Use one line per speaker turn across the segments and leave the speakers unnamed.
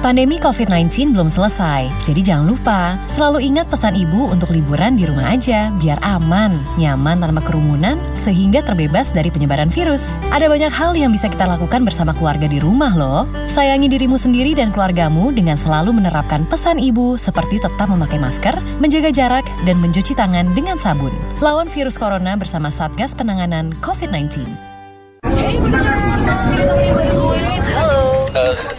Pandemi COVID-19 belum selesai, jadi jangan lupa selalu ingat pesan ibu untuk liburan di rumah aja, biar aman, nyaman tanpa kerumunan, sehingga terbebas dari penyebaran virus. Ada banyak hal yang bisa kita lakukan bersama keluarga di rumah loh. Sayangi dirimu sendiri dan keluargamu dengan selalu menerapkan pesan ibu seperti tetap memakai masker, menjaga jarak, dan mencuci tangan dengan sabun. Lawan virus corona bersama Satgas Penanganan COVID-19.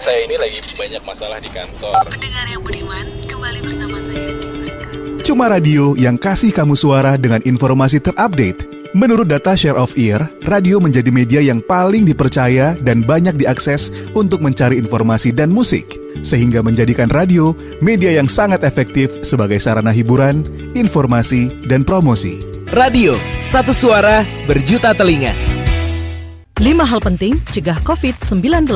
Saya ini lagi banyak masalah di kantor.
Pendengar yang budiman, kembali bersama saya di Mereka.
Cuma radio yang kasih kamu suara dengan informasi terupdate. Menurut data Share of Ear, radio menjadi media yang paling dipercaya dan banyak diakses untuk mencari informasi dan musik, sehingga menjadikan radio media yang sangat efektif sebagai sarana hiburan, informasi, dan promosi.
Radio, satu suara, berjuta telinga.
5 hal penting cegah COVID-19.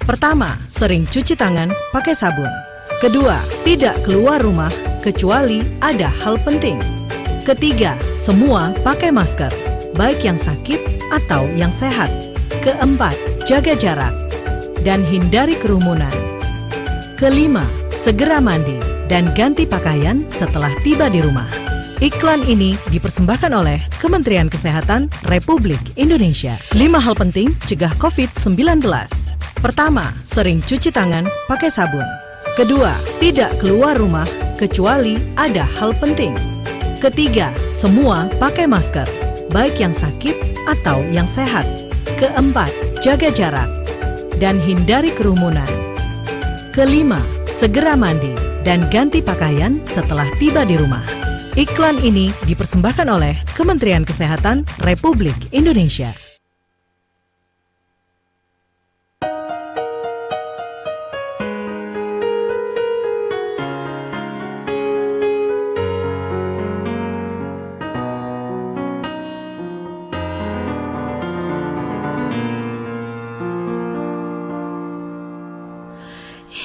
Pertama, sering cuci tangan pakai sabun. Kedua, tidak keluar rumah kecuali ada hal penting. Ketiga, semua pakai masker, baik yang sakit atau yang sehat. Keempat, jaga jarak dan hindari kerumunan. Kelima, segera mandi dan ganti pakaian setelah tiba di rumah. Iklan ini dipersembahkan oleh Kementerian Kesehatan Republik Indonesia. 5 hal penting cegah COVID-19. Pertama, sering cuci tangan pakai sabun. Kedua, tidak keluar rumah kecuali ada hal penting. Ketiga, semua pakai masker, baik yang sakit atau yang sehat. Keempat, jaga jarak dan hindari kerumunan. Kelima, segera mandi dan ganti pakaian setelah tiba di rumah. Iklan ini dipersembahkan oleh Kementerian Kesehatan Republik Indonesia.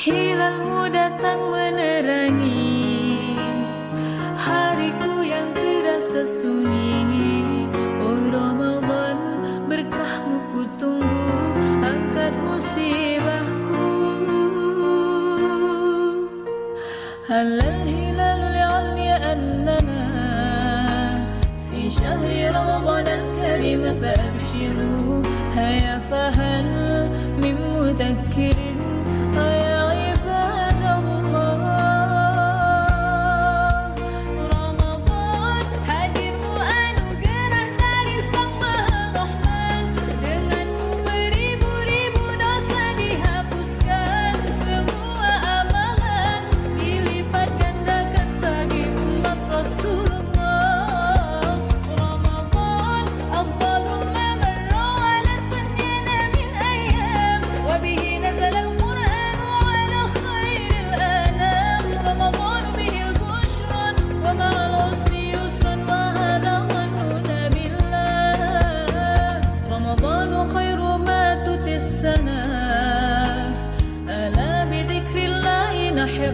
Hilalmu datang menerangi hariku yang terasa sunyi. Oh Ramadan, berkahmu ku tunggu, angkat musibahku. Halal hilal li'alya annana fi syahri Ramadan al-karim fa'abshiru. Haya fahal min mudakkirin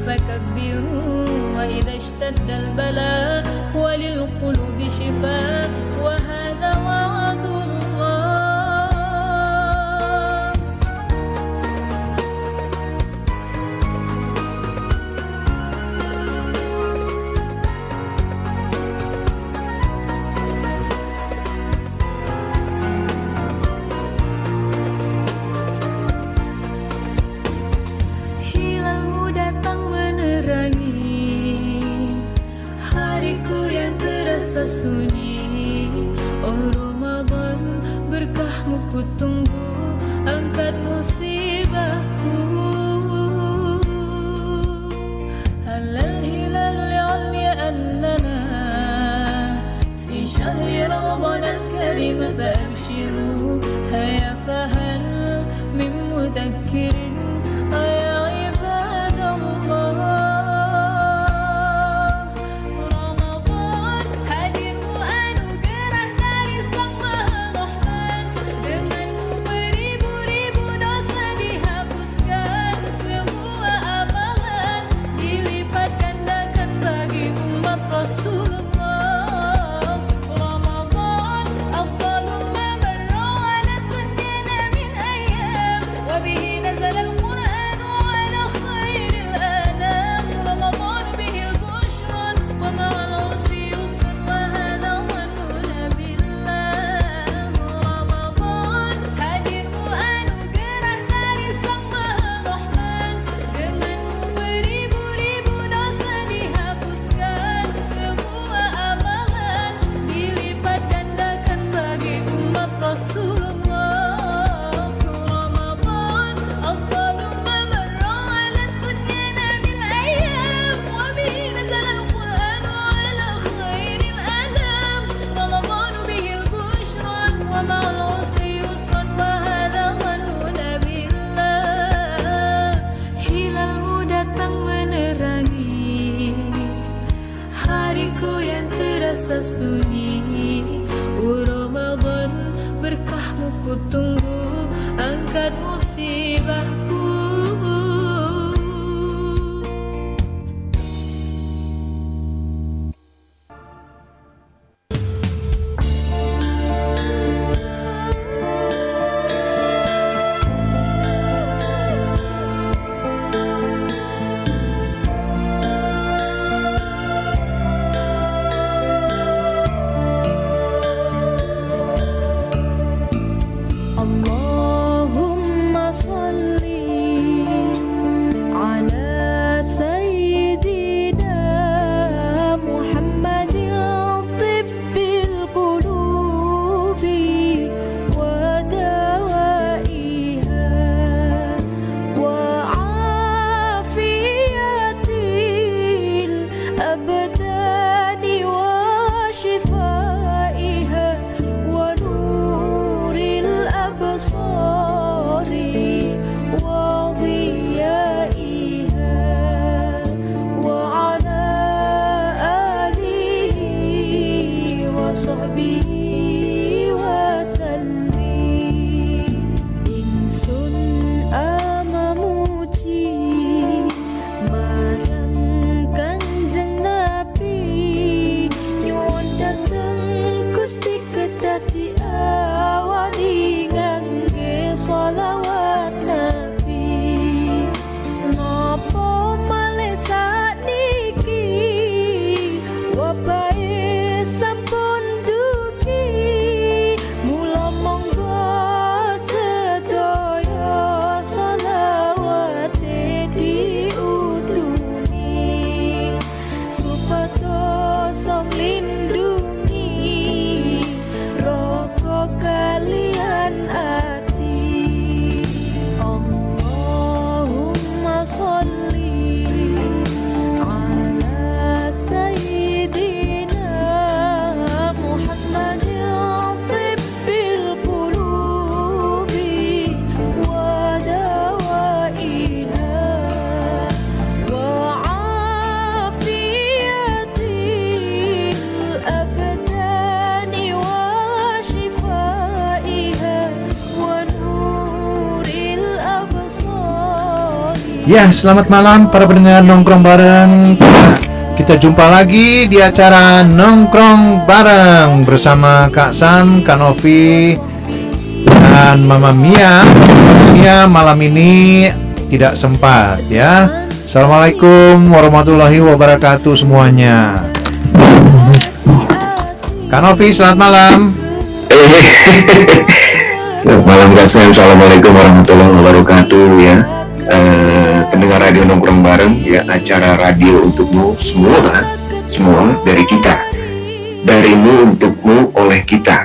فكبروا وإذا اشتد البلاء وللقلوب شفاء وهذا وعد الله. Sunyi, oh Ramadan, berkahmu ku tunggu, angkat musibahku. Halal hilal li'alya annana fi syahri Ramadan al-karim fa'abshiru. Haya fahal min mudakkirin ya ibadallah. نزل sunyi. Ramadan berkahmu ku tunggu, angkat musibahku. Allahumma sholli ala sayyidina Muhammadin tibbil qulubi wa dawaiha wa afiyatil abdani wa shifaiha wa nuril absari wa dhiyaiha wa ala alihi wa sahbihi wa sallim. Ingsun amamuji marang Kanjeng Nabi, nyuwun dhateng Gusti kedadi awali ngangge sholawat Nabi. Napa malih sakniki wabahe sampun dugi, mula monggo sedaya sholawate diutuni, supados nglindungi raga kaliyan ati. Allahumma sholli ala sayyidina Muhammadin tibbil qulubi wa dawaiha wa afiyatil abdani wa shifaiha wa nuril absari.
Ya, selamat malam para pendengar Nongkrong Bareng. Kita jumpa lagi di acara Nongkrong Bareng bersama Kak Sam, Kak Novi, dan Mama Mia. Mia malam ini tidak sempat ya. Assalamualaikum warahmatullahi wabarakatuh semuanya. Kak Novi, selamat malam.
Selamat malam Kak Sam, Assalamualaikum warahmatullahi wabarakatuh ya. Pendengar radio Nongkrong Bareng ya, acara radio untukmu semua dari kita, darimu untukmu oleh kita.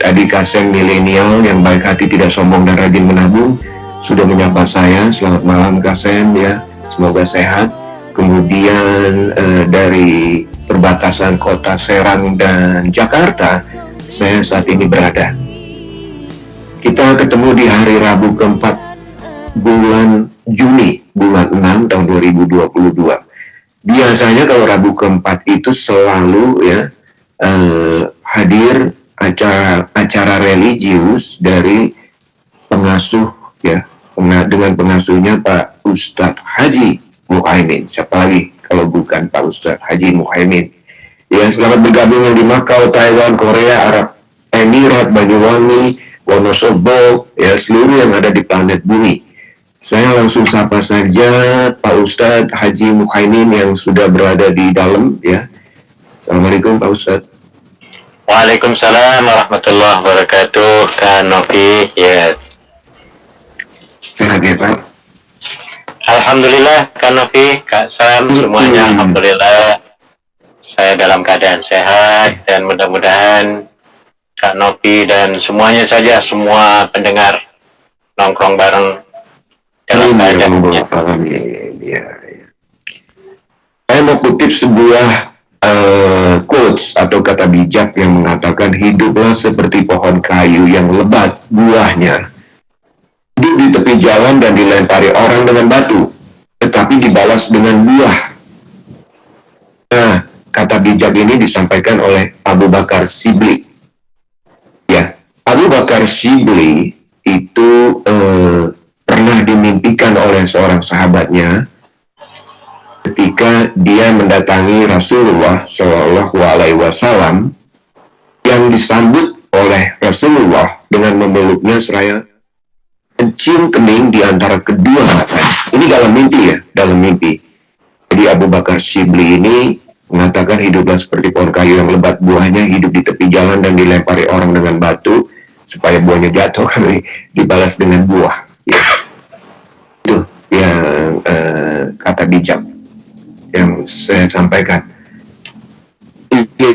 Tadi Kak Sam milenial yang baik hati, tidak sombong dan rajin menabung sudah menyapa saya. Selamat malam Kak Sam ya, semoga sehat. Kemudian dari perbatasan kota Serang dan Jakarta saya saat ini berada. Kita ketemu di hari Rabu keempat bulan Juni, bulan 6 tahun 2022. Biasanya kalau Rabu keempat itu selalu ya hadir acara religius dari pengasuh ya, dengan pengasuhnya Pak Ustadz Haji Muhaimin. Siapa lagi kalau bukan Pak Ustadz Haji Muhaimin ya. Selamat bergabung yang di Makau, Taiwan, Korea, Arab Emirat, Banyuwangi, Wonosobo ya, seluruh yang ada di planet bumi. Saya langsung sapa saja Pak Ustadz Haji Muhaimin yang sudah berada di dalam ya. Assalamualaikum Pak Ustadz.
Waalaikumsalam warahmatullahi wabarakatuh. Kak Novi ya.
Sehat ya Pak?
Alhamdulillah Kak Novi, Kak Sam, semuanya alhamdulillah. Saya dalam keadaan sehat dan mudah-mudahan Kak Novi dan semuanya saja, semua pendengar Nongkrong Bareng dalam keadaan
ya. Saya mau kutip sebuah quotes atau kata bijak yang mengatakan, hiduplah seperti pohon kayu yang lebat buahnya, hidup di tepi jalan dan dilempari orang dengan batu, tetapi dibalas dengan buah. Nah, kata bijak ini disampaikan oleh Abu Bakar Shibli. Ya, Abu Bakar Shibli itu pernah dimimpikan oleh seorang sahabatnya ketika dia mendatangi Rasulullah Shallallahu Alaihi Wasallam, yang disambut oleh Rasulullah dengan memeluknya seraya mencium kening di antara kedua matanya. Ini dalam mimpi ya, dalam mimpi. Jadi Abu Bakar Shibli ini mengatakan, hiduplah seperti pohon kayu yang lebat buahnya, hidup di tepi jalan dan dilempari orang dengan batu supaya buahnya jatuh kali dibalas dengan buah. Ya. Itu yang kata bijak yang saya sampaikan.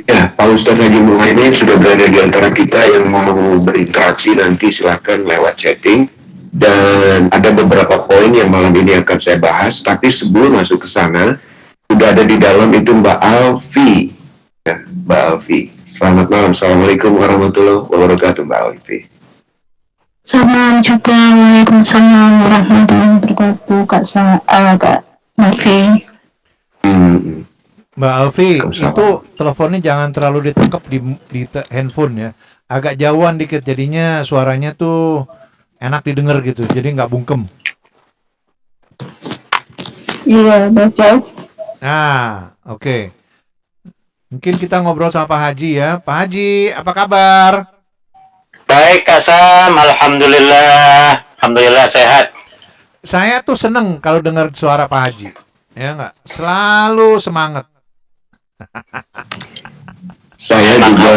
Ya, Pak Ustadz Haji Muhaimin sudah berada di antara kita. Yang mau berinteraksi nanti silakan lewat chatting. Dan ada beberapa poin yang malam ini akan saya bahas. Tapi sebelum masuk ke sana, udah ada di dalam itu Mbak Alfi. Ya, Mbak Alfi. Selamat malam. Assalamualaikum warahmatullahi wabarakatuh, Mbak Alfi.
Selamat juga. Waalaikumsalam warahmatullahi wabarakatuh, Kak Novi.
Mbak Alfi, itu teleponnya jangan terlalu ditangkap di handphone ya. Agak jauhan dikit, jadinya suaranya tuh enak didengar gitu, jadi nggak bungkem.
Iya, baca.
Nah, oke. Mungkin kita ngobrol sama Pak Haji ya. Pak Haji, apa kabar?
Baik, Kak Sam. Alhamdulillah. Alhamdulillah sehat.
Saya tuh seneng kalau dengar suara Pak Haji. Ya nggak? Selalu semangat.
Saya juga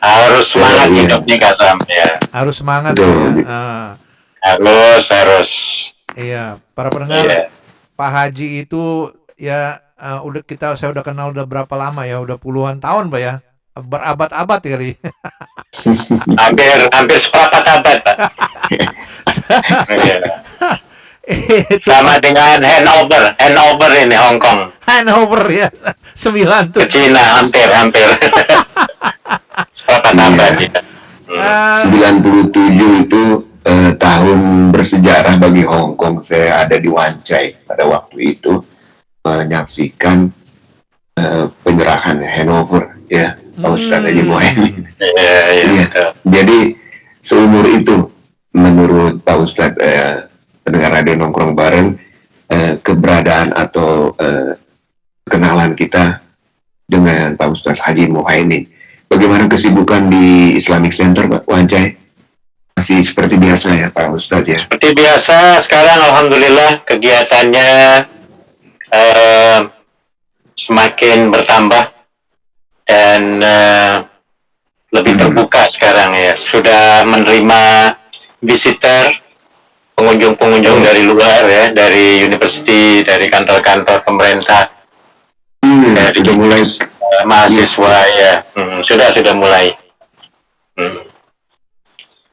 harus semangat hidup nih, Kak Sam. Ya.
Harus semangat ya.
Harus.
Iya, para pendengar, Pak Haji itu ya saya udah kenal udah berapa lama ya? Udah puluhan tahun, Pak ya. Berabad-abad kali.
hampir seperempat abad, Pak. Sama dengan Hanover ini Hong Kong.
Hanover ya, 9 tuh.
Ke Cina hampir. Seperempat abad ya.
97 itu tahun bersejarah bagi Hong Kong. Saya ada di Wan Chai pada waktu itu menyaksikan penyerahan Hanover ya, Pak Ustadz Haji Muhaimin. Iya. Jadi seumur itu menurut Pak Ustadz pendengar radio nongkrong bareng, keberadaan atau kenalan kita dengan Pak Ustadz Haji Muhaimin. Bagaimana kesibukan di Islamic Center, Pak Wancai? Masih seperti biasa ya, Pak Ustadz ya?
Seperti biasa, sekarang Alhamdulillah kegiatannya semakin bertambah dan lebih terbuka sekarang ya. Sudah menerima visitor, pengunjung-pengunjung dari luar ya, dari university, dari kantor-kantor pemerintah, dari
sudah mulai
mahasiswa ya, sudah mulai.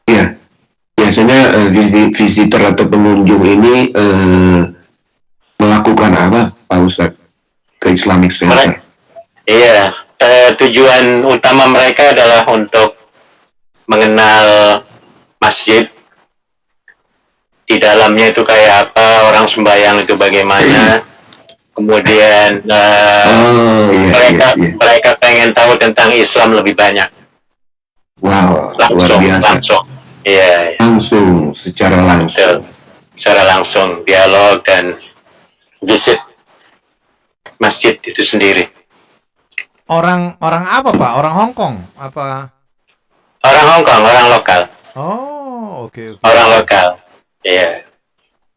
Ya, biasanya visitor atau pengunjung ini melakukan apa, Pak Ustadz, ke Islamic Center?
Iya, tujuan utama mereka adalah untuk mengenal masjid. Di dalamnya itu kayak apa, orang sembahyang itu bagaimana, kemudian mereka pengen tahu tentang Islam lebih banyak.
Wow, luar biasa. Langsung, secara langsung
dialog dan visit masjid itu sendiri.
Orang apa, Pak? Orang Hong Kong apa?
Orang Hong Kong, orang lokal.
Oh, oke.
Orang lokal. Iya.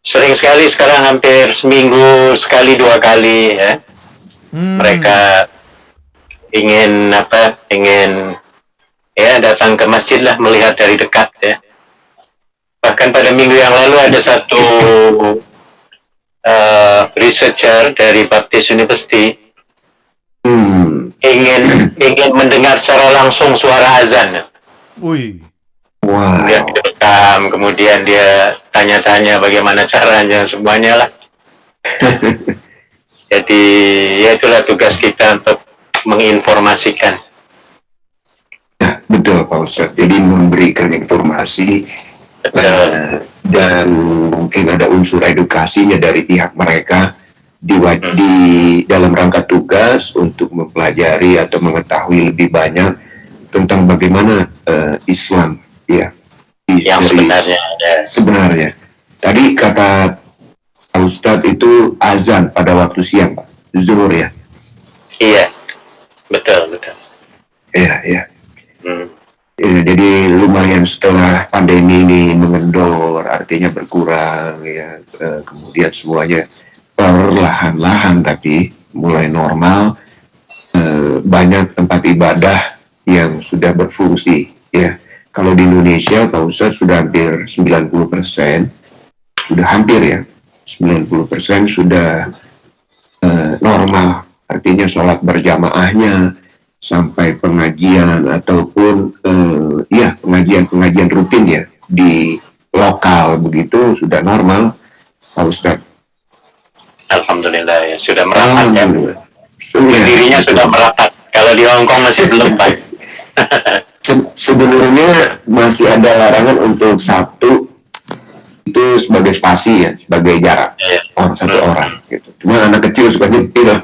Sering sekali sekarang, hampir seminggu sekali 2 kali ya. Mereka ingin ya datang ke masjid lah, melihat dari dekat ya. Bahkan pada minggu yang lalu ada satu researcher dari Baptist University ingin mendengar secara langsung suara azan.
Wih.
Wow.
Dia direkam, kemudian dia tanya-tanya bagaimana caranya, semuanya lah. Jadi ya itulah tugas kita untuk menginformasikan.
Ya, betul Pak Ustadz. Jadi memberikan informasi dan mungkin ada unsur edukasinya dari pihak mereka di dalam rangka tugas untuk mempelajari atau mengetahui lebih banyak tentang bagaimana Islam ya
yang
sebenarnya. Tadi kata Pak Ustadz itu azan pada waktu siang, Pak, zuhur ya.
Iya, betul.
Iya. Ya, jadi lumayan setelah pandemi ini mengendor, artinya berkurang ya, kemudian semuanya perlahan-lahan tapi mulai normal, banyak tempat ibadah yang sudah berfungsi ya. Kalau di Indonesia Pak Ustadz sudah hampir 90%, sudah hampir ya 90% sudah normal, artinya sholat berjamaahnya sampai pengajian ataupun pengajian rutin ya di lokal begitu sudah normal, Pak Ustadz.
Alhamdulillah ya, sudah merapat ya. Dirinya sudah merapat. Kalau di Hongkong masih belum, Pak.
Sebenarnya masih ada larangan untuk Sabtu itu sebagai spasi ya, sebagai jarak satu orang gitu. Cuma anak kecil suka nyetir.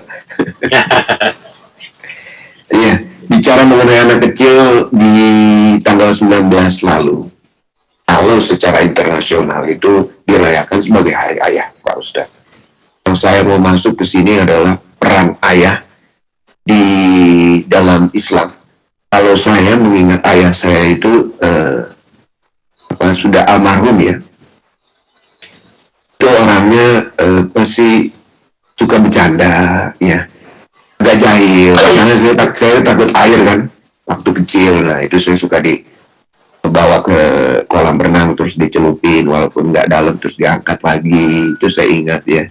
Iya, bicara mengenai anak kecil di tanggal 19 lalu, kalau secara internasional itu dirayakan sebagai Hari Ayah, Pak Ustadz. Yang saya mau masuk ke sini adalah peran ayah di dalam Islam. Kalau saya mengingat ayah saya itu sudah almarhum ya, itu orangnya masih suka bercanda ya, agak jahil. Karena saya takut air kan waktu kecil. Nah itu saya suka dibawa ke kolam renang terus dicelupin walaupun nggak dalam, terus diangkat lagi. Itu saya ingat ya,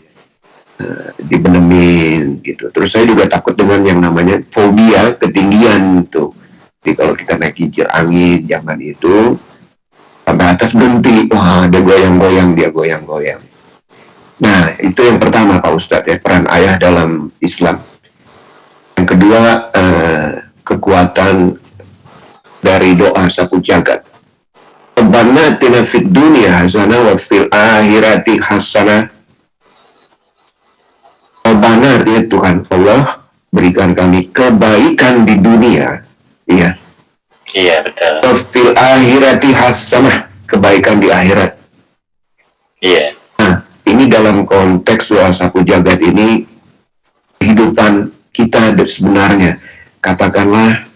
dibenemin gitu. Terus saya juga takut dengan yang namanya fobia ketinggian tuh. Jadi kalau kita naik kincir angin jangan itu sampai atas berhenti, wah ada goyang-goyang, dia goyang-goyang. Nah itu yang pertama Pak Ustadz ya, peran ayah dalam Islam. Yang kedua, kekuatan dari doa sapu jagat. Rabbana atina fid dunya hasanah wa fil akhirati hasanah. Rabbana artinya Tuhan Allah, berikan kami kebaikan di dunia, iya.
Iya, betul.
Wa fil akhirati hasanah, kebaikan di akhirat.
Iya.
Nah, ini dalam konteks doa sapu jagat ini kehidupan kita sebenarnya. Katakanlah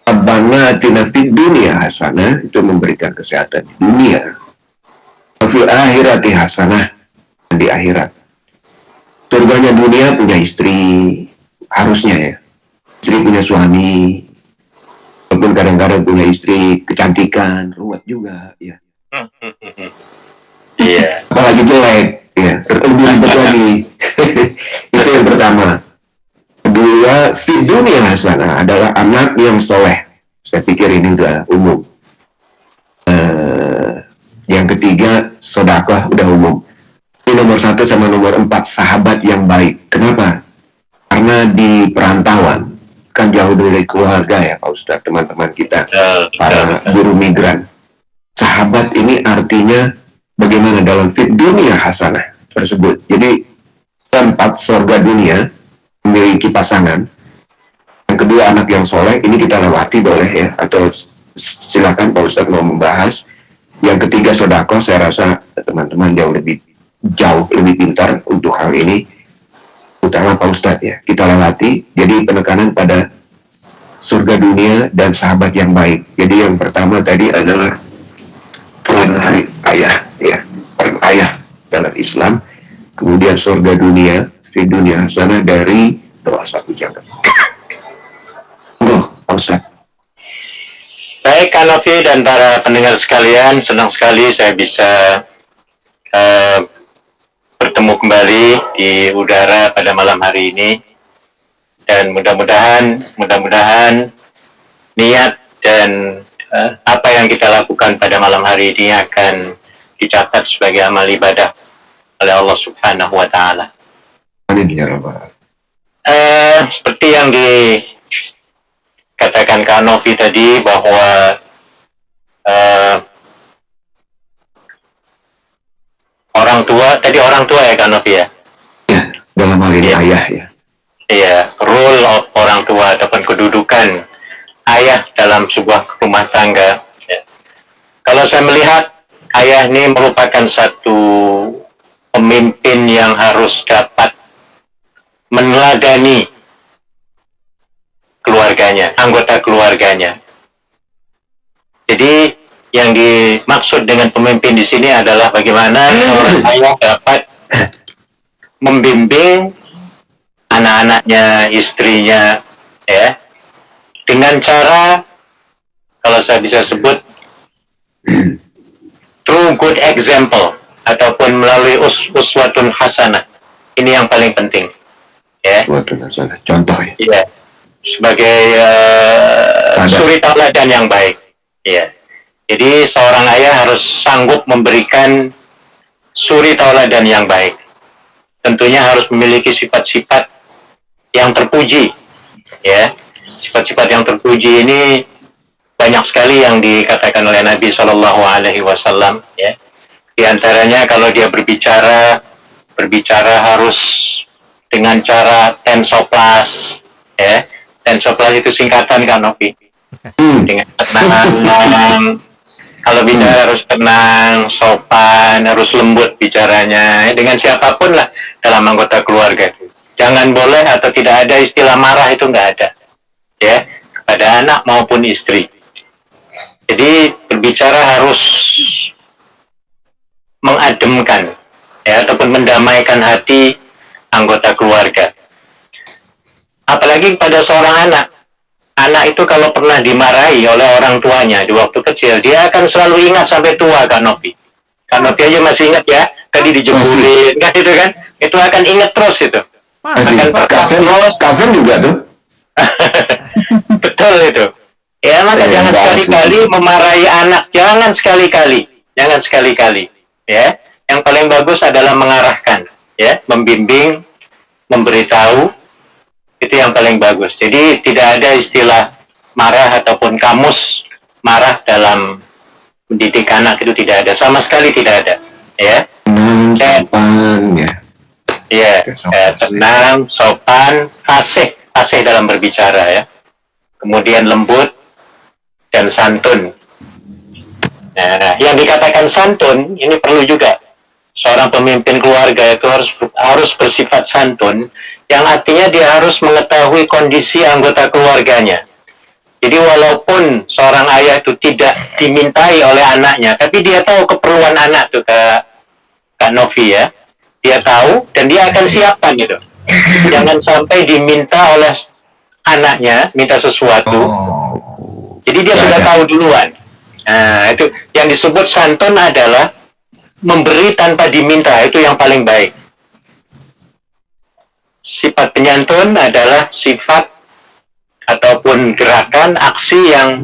Rabbana atina fid dunya hasanah, itu memberikan kesehatan di dunia. Wa fil akhirati hasanah, di akhirat. Surganya dunia punya istri, harusnya ya. Istri punya suami, walaupun kadang-kadang punya istri kecantikan, ruwet juga ya.
Iya.
Apalagi jelek, ya lebih ribet lagi. Itu yang pertama. Kedua, fi dunia hasanah adalah anak yang soleh. Saya pikir ini udah umum. Yang ketiga, sedekah udah umum. Ini nomor 1 sama nomor 4, sahabat yang baik. Kenapa? Karena di perantauan kan jauh dari keluarga ya Pak Ustadz, teman-teman kita para buruh migran. Sahabat ini artinya bagaimana dalam fit dunia hasanah tersebut. Jadi 4 surga dunia memiliki pasangan. Yang kedua anak yang soleh, ini kita lewati boleh ya, atau silakan Pak Ustadz mau membahas. Yang ketiga sedekah, saya rasa teman-teman jauh lebih pintar untuk hal ini, utama Pak Ustadz ya, kita lewati. Jadi penekanan pada surga dunia dan sahabat yang baik. Jadi yang pertama tadi adalah peran ayah ya, peran ayah dalam Islam. Kemudian surga dunia, di dunia sana dari doa sapu jagat. Pak Ustadz.
Baik, Kak Novi dan para pendengar sekalian, senang sekali saya bisa bertemu kembali di udara pada malam hari ini, dan mudah-mudahan niat dan apa yang kita lakukan pada malam hari ini akan dicatat sebagai amal ibadah oleh Allah Subhanahu wa Ta'ala.
Amin ya Rabbal.
Seperti yang dikatakan Kak Novi tadi bahwa orang tua ya Kak Novi ya?
dalam hal ini ayah ya.
Iya, role of orang tua ataupun kedudukan ayah dalam sebuah rumah tangga. Ya. Kalau saya melihat ayah ini merupakan satu pemimpin yang harus dapat meneladani keluarganya, anggota keluarganya. Jadi yang dimaksud dengan pemimpin di sini adalah bagaimana seorang ayah dapat membimbing anak-anaknya, istrinya, ya, dengan cara, kalau saya bisa sebut, through good example ataupun melalui uswatun hasanah. Ini yang paling penting, ya.
Uswatun hasanah, contoh ya.
Iya, sebagai suri tauladan yang baik. Iya. Jadi seorang ayah harus sanggup memberikan suri tauladan yang baik. Tentunya harus memiliki sifat-sifat yang terpuji, ya. Sifat-sifat yang terpuji ini banyak sekali yang dikatakan oleh Nabi Shallallahu Alaihi Wasallam, ya. Di antaranya kalau dia berbicara harus dengan cara tensoplas, ya. Tensoplas itu singkatan kan, Novi? Dengan tenang. Kalau bicara harus tenang, sopan, harus lembut bicaranya, dengan siapapun lah dalam anggota keluarga. Jangan boleh atau tidak ada istilah marah, itu nggak ada, ya, kepada anak maupun istri. Jadi berbicara harus mengademkan, ya, ataupun mendamaikan hati anggota keluarga. Apalagi pada seorang anak. Anak itu kalau pernah dimarahi oleh orang tuanya di waktu kecil, dia akan selalu ingat sampai tua, Kak Novi. Kak Novi aja masih ingat ya, tadi dijebulin, kan itu kan? Itu akan ingat terus itu. Akan
Kasen juga tuh.
Betul itu. Ya, maka jangan sekali-kali memarahi anak, jangan sekali-kali, ya. Yang paling bagus adalah mengarahkan, ya, membimbing, memberitahu. Itu yang paling bagus. Jadi tidak ada istilah marah ataupun kamus marah dalam mendidik anak, itu tidak ada, sama sekali tidak ada, ya.
Sopan, ya.
Iya, tenang, sopan, fasih dalam berbicara, ya. Kemudian lembut dan santun. Nah, yang dikatakan santun ini perlu juga. Seorang pemimpin keluarga itu harus bersifat santun, yang artinya dia harus mengetahui kondisi anggota keluarganya. Jadi walaupun seorang ayah itu tidak dimintai oleh anaknya, tapi dia tahu keperluan anak tuh, Kak Novi, ya. Dia tahu dan dia akan siapkan gitu. Jangan sampai diminta oleh anaknya, minta sesuatu. Jadi dia sudah tahu duluan. Nah, itu yang disebut santun adalah memberi tanpa diminta, itu yang paling baik. Sifat penyantun adalah sifat ataupun gerakan, aksi yang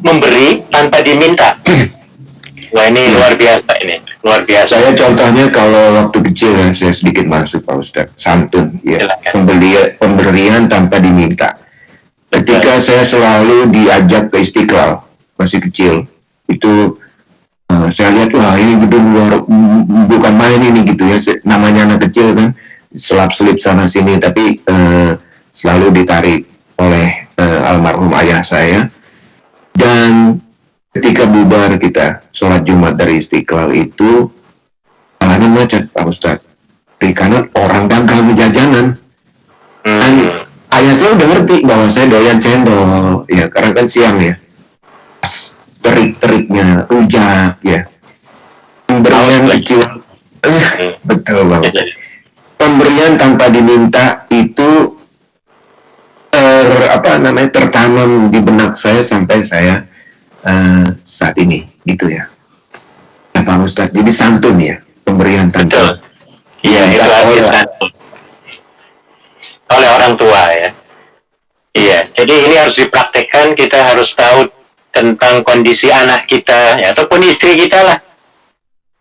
memberi tanpa diminta. Wah, ini luar biasa ini, luar biasa.
Saya contohnya kalau waktu kecil ya, saya sedikit masuk Pak Ustadz, santun, ya, pemberian tanpa diminta. Ketika saya selalu diajak ke Istiqlal, masih kecil, itu saya lihat, wah ini gedung luar, bukan main ini gitu ya, namanya anak kecil kan, selap-selip sana sini, tapi selalu ditarik oleh almarhum ayah saya. Dan ketika bubar kita sholat Jumat dari Istiqlal itu, jalannya macet Pak Ustadz, di kanan orang dagang jajanan. Dan ayah saya udah ngerti bahwa saya doyan cendol, ya, karena kan siang ya, terik-teriknya, rujak, ya, pemberian kecil, betul banget. Pemberian tanpa diminta itu tertanam di benak saya sampai saya saat ini, gitu ya. Nah, Pak Ustadz, jadi santun ya, pemberian tanpa
diminta oleh orang tua, ya. Iya, jadi ini harus dipraktekkan. Kita harus tahu tentang kondisi anak kita, ya, ataupun istri kita lah.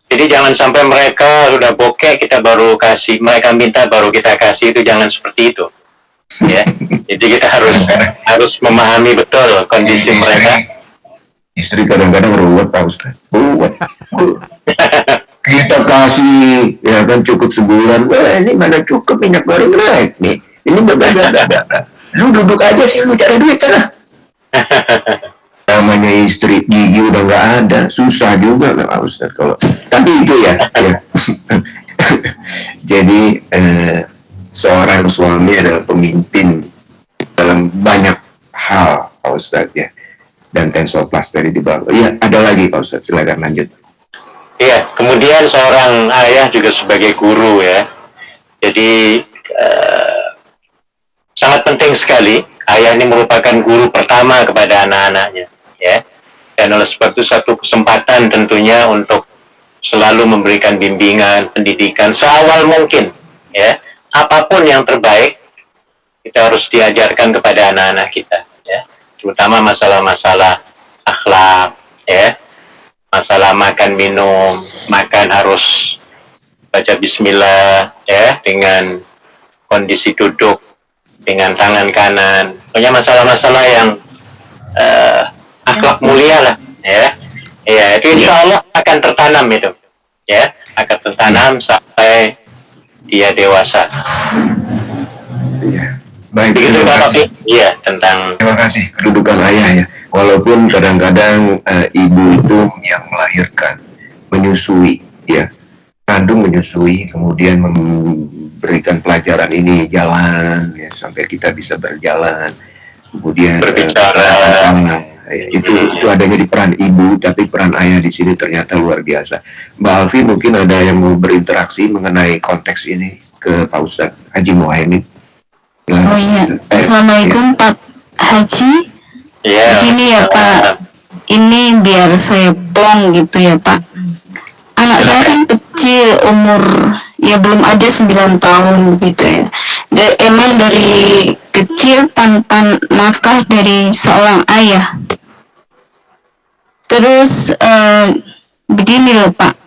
Jadi jangan sampai mereka sudah bokeh kita baru kasih, mereka minta baru kita kasih, itu jangan seperti itu, ya. Jadi kita harus memahami betul kondisi mereka.
Istri kadang-kadang ruwet Pak Ustadz, ruwet. kita kasih ya kan cukup sebulan, wah ini mana cukup minyak goreng naik nih, ini lu duduk aja sih, lu cari duit lah. Namanya istri gigi udah nggak ada, susah juga lah Ustaz kalau. Tapi itu ya. Jadi seorang suami adalah pemimpin dalam banyak hal Pak Ustaz ya. Dan Tensoplast tadi dibangun. Iya, ada lagi Pak Ustaz, silakan lanjut.
Iya, kemudian seorang ayah juga sebagai guru ya. Jadi sangat penting sekali, ayah ini merupakan guru pertama kepada anak-anaknya ya. Dan oleh sebab itu satu kesempatan tentunya untuk selalu memberikan bimbingan, pendidikan seawal mungkin ya. Apapun yang terbaik kita harus diajarkan kepada anak-anak kita ya. Terutama masalah-masalah akhlak ya. Masalah makan minum, makan harus baca bismillah ya, dengan kondisi duduk dengan tangan kanan. Pokoknya masalah-masalah yang akhlak mulia lah ya. Ya, itu insya Allah akan tertanam itu ya, akan tertanam sampai dia dewasa.
Iya. Baik,
begitu
terima
Pak
kasih.
Iya, tentang
Terima kasih kedudukan ayah ya. Walaupun kadang-kadang ibu itu yang melahirkan, menyusui ya, kandung menyusui, kemudian memberikan pelajaran ini jalan ya, sampai kita bisa berjalan, kemudian itu adanya di peran ibu, tapi peran ayah di sini ternyata luar biasa. Mbak Alfi mungkin ada yang mau berinteraksi mengenai konteks ini ke Pak Ustadz Haji Muhaimin.
Oh iya, Assalamualaikum Pak Haji. Begini ya Pak, ini biar saya plong gitu ya Pak. Anak saya kan kecil, umur ya belum ada 9 tahun gitu ya. Emang dari kecil tanpa nafkah dari seorang ayah. Terus begini loh Pak,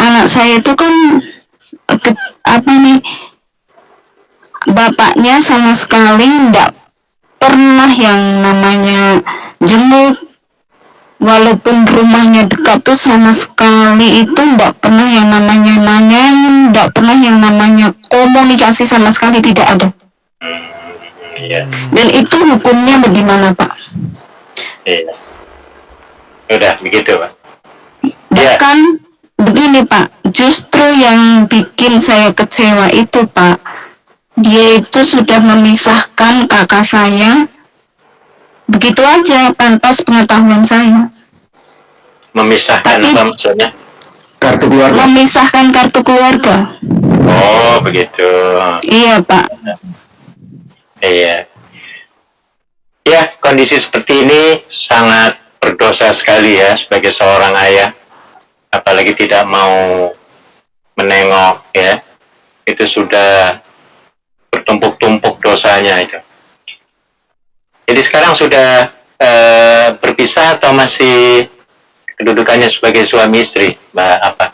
anak saya itu kan bapaknya sama sekali tidak pernah yang namanya jenguk, walaupun rumahnya dekat tuh sama sekali itu tidak pernah yang namanya nanyain, tidak pernah yang namanya komunikasi, sama sekali tidak ada. Dan itu hukumnya bagaimana Pak?
Iya. Udah begitu Pak.
Bahkan begini Pak, justru yang bikin saya kecewa itu Pak, dia itu sudah memisahkan kakak saya begitu aja tanpa sepengetahuan saya.
Memisahkan apa maksudnya?
Kartu keluarga.
Memisahkan kartu keluarga.
Oh begitu.
Iya Pak.
Iya. Ya, kondisi seperti ini sangat berdosa sekali ya sebagai seorang ayah. Apalagi tidak mau menengok ya. Itu sudah bertumpuk-tumpuk dosanya itu. Jadi sekarang sudah berpisah atau masih kedudukannya sebagai suami istri, Mbak apa?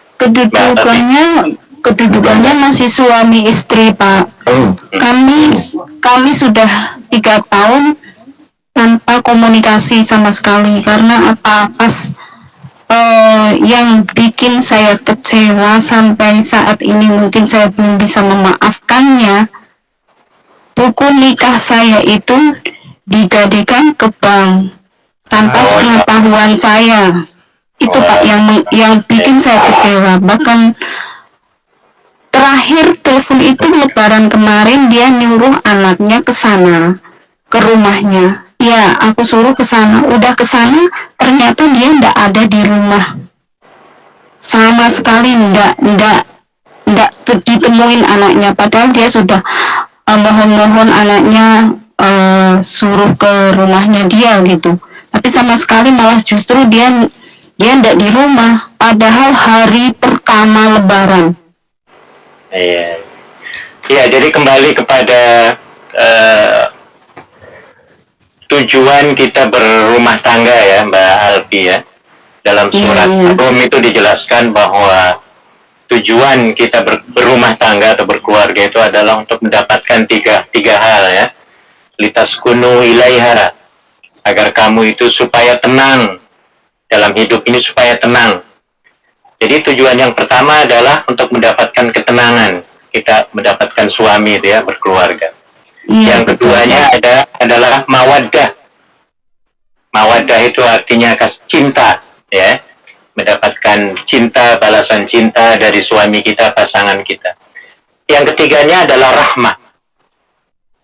Kedudukannya masih suami istri Pak. Kami sudah 3 tahun tanpa komunikasi sama sekali, karena pas yang bikin saya kecewa sampai saat ini mungkin saya belum bisa memaafkannya, buku nikah saya itu digadekan ke bank tanpa pengetahuan saya. Itu Pak yang bikin saya kecewa. Bahkan terakhir telepon itu lebaran kemarin, dia nyuruh anaknya ke sana, ke rumahnya. Ya, aku suruh ke sana. Udah ke sana, ternyata dia ndak ada di rumah. Sama sekali ndak ditemuin anaknya. Padahal dia sudah mohon-mohon anaknya suruh ke rumahnya dia gitu. Tapi sama sekali malah justru dia ndak di rumah. Padahal hari pertama Lebaran.
Iya. Iya, jadi kembali kepada tujuan kita berumah tangga ya Mbak Alfi ya. Dalam surat Rum itu dijelaskan bahwa tujuan kita berumah tangga atau berkeluarga itu adalah untuk mendapatkan tiga hal ya. Litaskunu ilaiha, agar kamu itu supaya tenang dalam hidup ini supaya tenang. Jadi tujuan yang pertama adalah untuk mendapatkan ketenangan. Kita mendapatkan suami itu ya, berkeluarga. Yang keduanya adalah mawaddah. Mawaddah itu artinya cinta, ya. Mendapatkan cinta, balasan cinta dari suami kita, pasangan kita. Yang ketiganya adalah rahmah.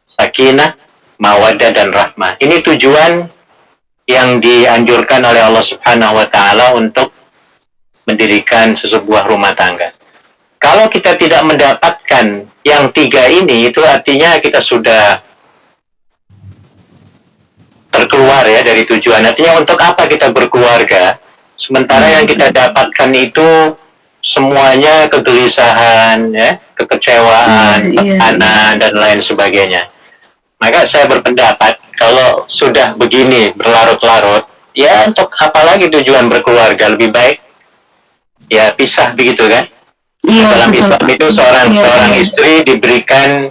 Sakinah, mawaddah, dan rahmah. Ini tujuan yang dianjurkan oleh Allah Subhanahu wa Ta'ala untuk mendirikan sebuah rumah tangga. Kalau kita tidak mendapatkan yang tiga ini, itu artinya kita sudah terkeluar ya dari tujuan. Artinya untuk apa kita berkeluarga? Sementara yang kita dapatkan itu semuanya kegelisahan, ya, kekecewaan, tekanan, dan lain sebagainya. Maka saya berpendapat kalau sudah begini berlarut-larut, ya untuk apa lagi tujuan berkeluarga? Lebih baik ya pisah begitu kan? Dalam Islam itu seorang istri diberikan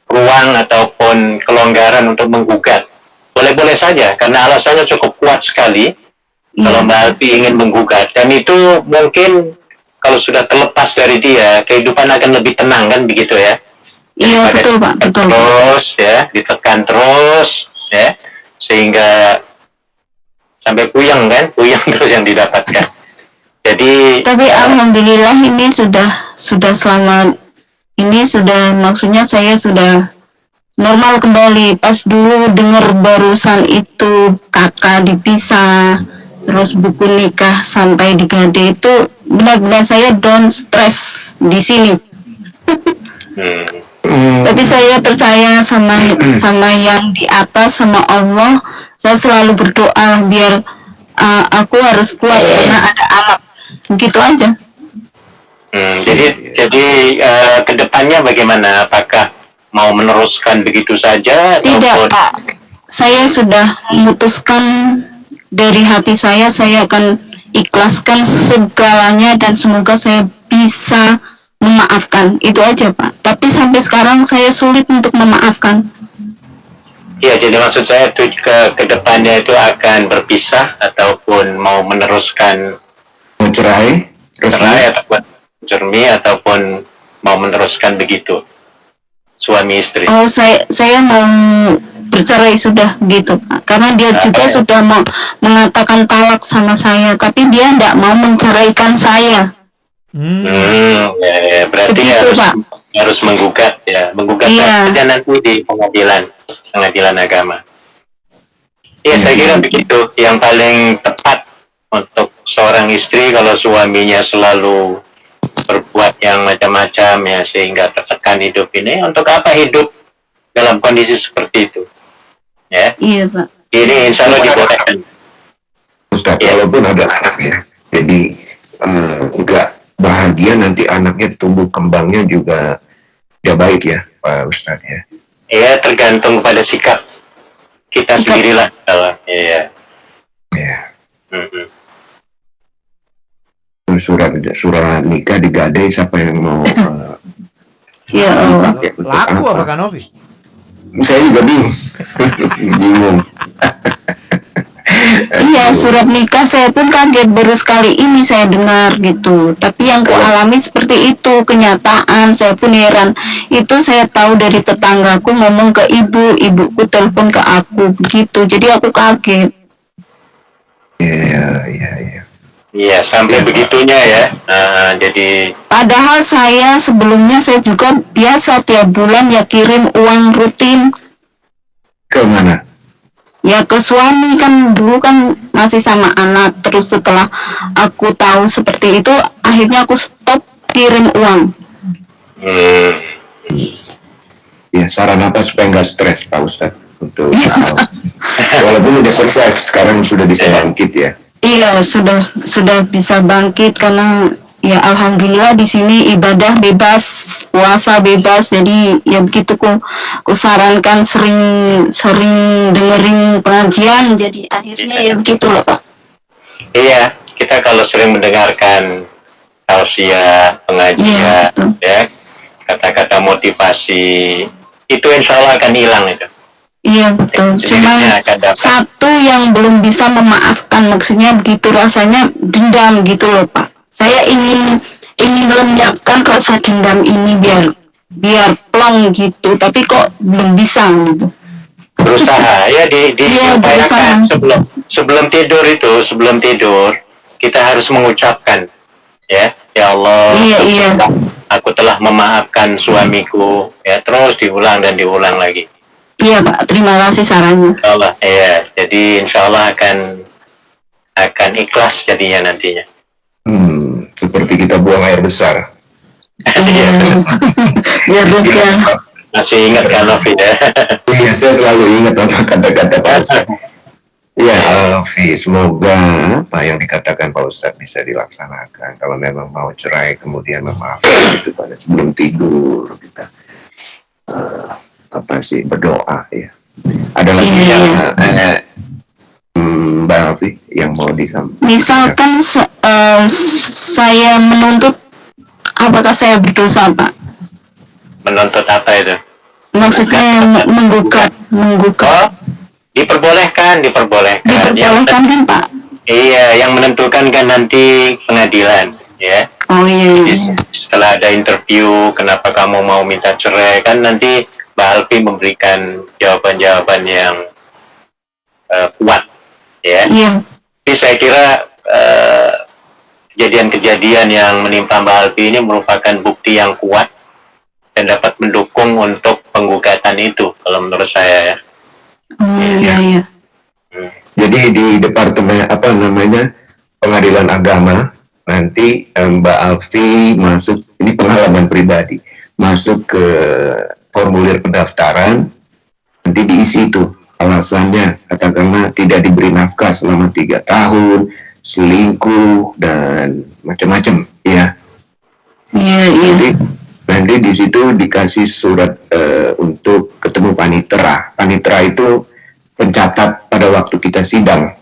ruang ataupun kelonggaran untuk menggugat. Boleh-boleh saja karena alasannya cukup kuat sekali. Kalau Mbak Alfi ingin menggugat, dan itu mungkin kalau sudah terlepas dari dia, kehidupan akan lebih tenang kan begitu ya?
Iya, betul Pak, betul.
Terus ya, ditekan terus ya, sehingga sampai puyeng terus yang didapatkan. Jadi
tapi alhamdulillah ini sudah selama ini sudah, maksudnya saya sudah normal kembali. Pas dulu dengar barusan itu kakak dipisah, terus buku nikah sampai digade, itu benar-benar saya down stress di sini. Tapi saya percaya sama yang di atas, sama Allah. Saya selalu berdoa biar aku harus kuat karena ada alat. Begitu aja.
Jadi kedepannya bagaimana? Apakah mau meneruskan begitu saja?
Tidak, Pak. Saya sudah memutuskan dari hati saya akan ikhlaskan segalanya dan semoga saya bisa memaafkan. Itu aja Pak. Tapi sampai sekarang saya sulit untuk memaafkan.
Ya, jadi maksud saya ke depannya itu akan berpisah ataupun mau meneruskan
cerai
ataupun jermi ataupun mau meneruskan begitu suami istri.
Oh, saya mau bercerai sudah gitu Pak. Karena dia juga sudah mau mengatakan talak sama saya, tapi dia tidak mau menceraikan saya.
Ya, berarti
begitu,
harus menggugat saja nanti di pengadilan agama. Ya, saya kira begitu yang paling tepat untuk seorang istri kalau suaminya selalu berbuat yang macam-macam ya sehingga tertekan hidup ini. Untuk apa hidup dalam kondisi seperti itu? Ya.
Iya Pak.
Ini insya Allah dibolehkan.
Ustaz, walaupun ada anak ya, jadi enggak bahagia nanti anaknya tumbuh kembangnya juga ya baik ya Pak Ustaz ya.
Iya, tergantung pada sikap kita sendirilah kalau iya.
Surat nikah digadai, siapa yang mau
ya Allah.
Laku apa kan Novi?
Saya juga bingung.
Iya, surat nikah saya pun kaget, baru sekali ini saya dengar gitu. Tapi yang kualami seperti itu kenyataan, saya pun heran. Itu saya tahu dari tetanggaku ngomong ke ibuku telepon ke aku begitu. Jadi aku kaget.
Iya, sampai begitunya ya. Jadi
padahal saya sebelumnya saya juga biasa tiap bulan ya kirim uang rutin.
Ke mana?
Ya ke suami, kan dulu kan masih sama anak. Terus setelah aku tahu seperti itu, akhirnya aku stop kirim uang.
Ya, saran apa supaya nggak stres Pak Ustadz untuk walaupun udah survive, sekarang sudah bisa bangkit ya.
Iya, sudah bisa bangkit karena ya alhamdulillah di sini ibadah bebas, puasa bebas. Jadi ya begitu ku sarankan, sering dengerin pengajian, jadi akhirnya ya begitu loh Pak.
iya, kita kalau sering mendengarkan tausiah, pengajian, ya, kata-kata motivasi, itu insya Allah akan hilang itu.
Iya betul. Cuma
Sendirinya akan dapat.
satu yang belum bisa memaafkan, maksudnya begitu, rasanya dendam gitu loh Pak. Saya ingin melenyapkan rasa dendam ini biar plong gitu, tapi kok belum bisa gitu.
Berusaha ya
Iya, berusaha.
diupayakan sebelum tidur kita harus mengucapkan ya Allah,
Iya.
aku telah memaafkan suamiku, ya, terus diulang dan diulang lagi.
Iya Pak, terima kasih sarannya.
Allah ya, jadi insya Allah akan ikhlas jadinya nantinya.
Seperti kita buang air besar.
Iya.
Biar lega.
Masih ingat kan Novi ya?
Iya, saya selalu ingat kata-kata Pak Ustadz. Ya, Alfi, semoga apa yang dikatakan Pak Ustadz bisa dilaksanakan. Kalau memang mau cerai, kemudian memaafkan itu pada sebelum tidur kita berdoa ya. Ada lagi yang Mbak Alfi yang mau disampaikan?
Misalkan saya menuntut, apakah saya berdosa Pak?
Menuntut apa itu?
Maksudnya menggugat.
Oh, diperbolehkan.
Diperbolehkan kan Pak?
Iya, yang menentukan kan nanti pengadilan, ya.
Oh iya.
Jadi, setelah ada interview, kenapa kamu mau minta cerai, kan nanti Mbak Alfi memberikan jawaban-jawaban yang kuat, ya.
Iya.
Tapi saya kira kejadian-kejadian yang menimpa Mbak Alfi ini merupakan bukti yang kuat dan dapat mendukung untuk penggugatan itu, kalau menurut saya ya.
Iya.
Jadi di departemen pengadilan agama nanti Mbak Alfi masuk, ini pengalaman pribadi, masuk ke formulir pendaftaran, nanti diisi itu alasannya, katakanlah tidak diberi nafkah selama 3 tahun, selingkuh dan macam-macam ya.
Iya.
Nanti di situ dikasih surat untuk ketemu panitera. Panitera itu pencatat pada waktu kita sidang.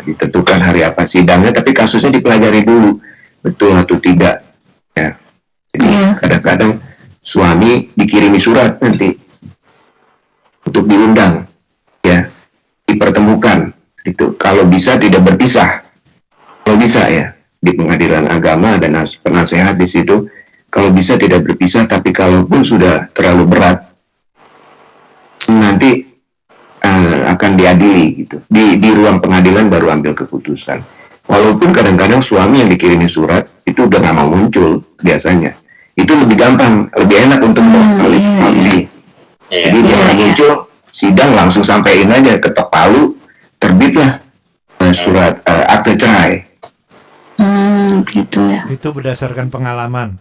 Ditentukan hari apa sidangnya, tapi kasusnya dipelajari dulu betul atau tidak. Ya. Jadi kadang-kadang suami dikirimi surat nanti untuk diundang, ya, dipertemukan. Itu kalau bisa tidak berpisah. Kalau bisa ya, di pengadilan agama ada penasehat di situ. Kalau bisa tidak berpisah, tapi kalaupun sudah terlalu berat, nanti akan diadili gitu. Di ruang pengadilan baru ambil keputusan. Walaupun kadang-kadang suami yang dikirimi surat itu udah nggak mau muncul biasanya. Itu lebih gampang, lebih enak untuk ahli. Jadi dia nggak muncul, sidang langsung sampein aja, ketok palu, terbitlah surat akte cerai.
Gitu ya.
Itu berdasarkan pengalaman.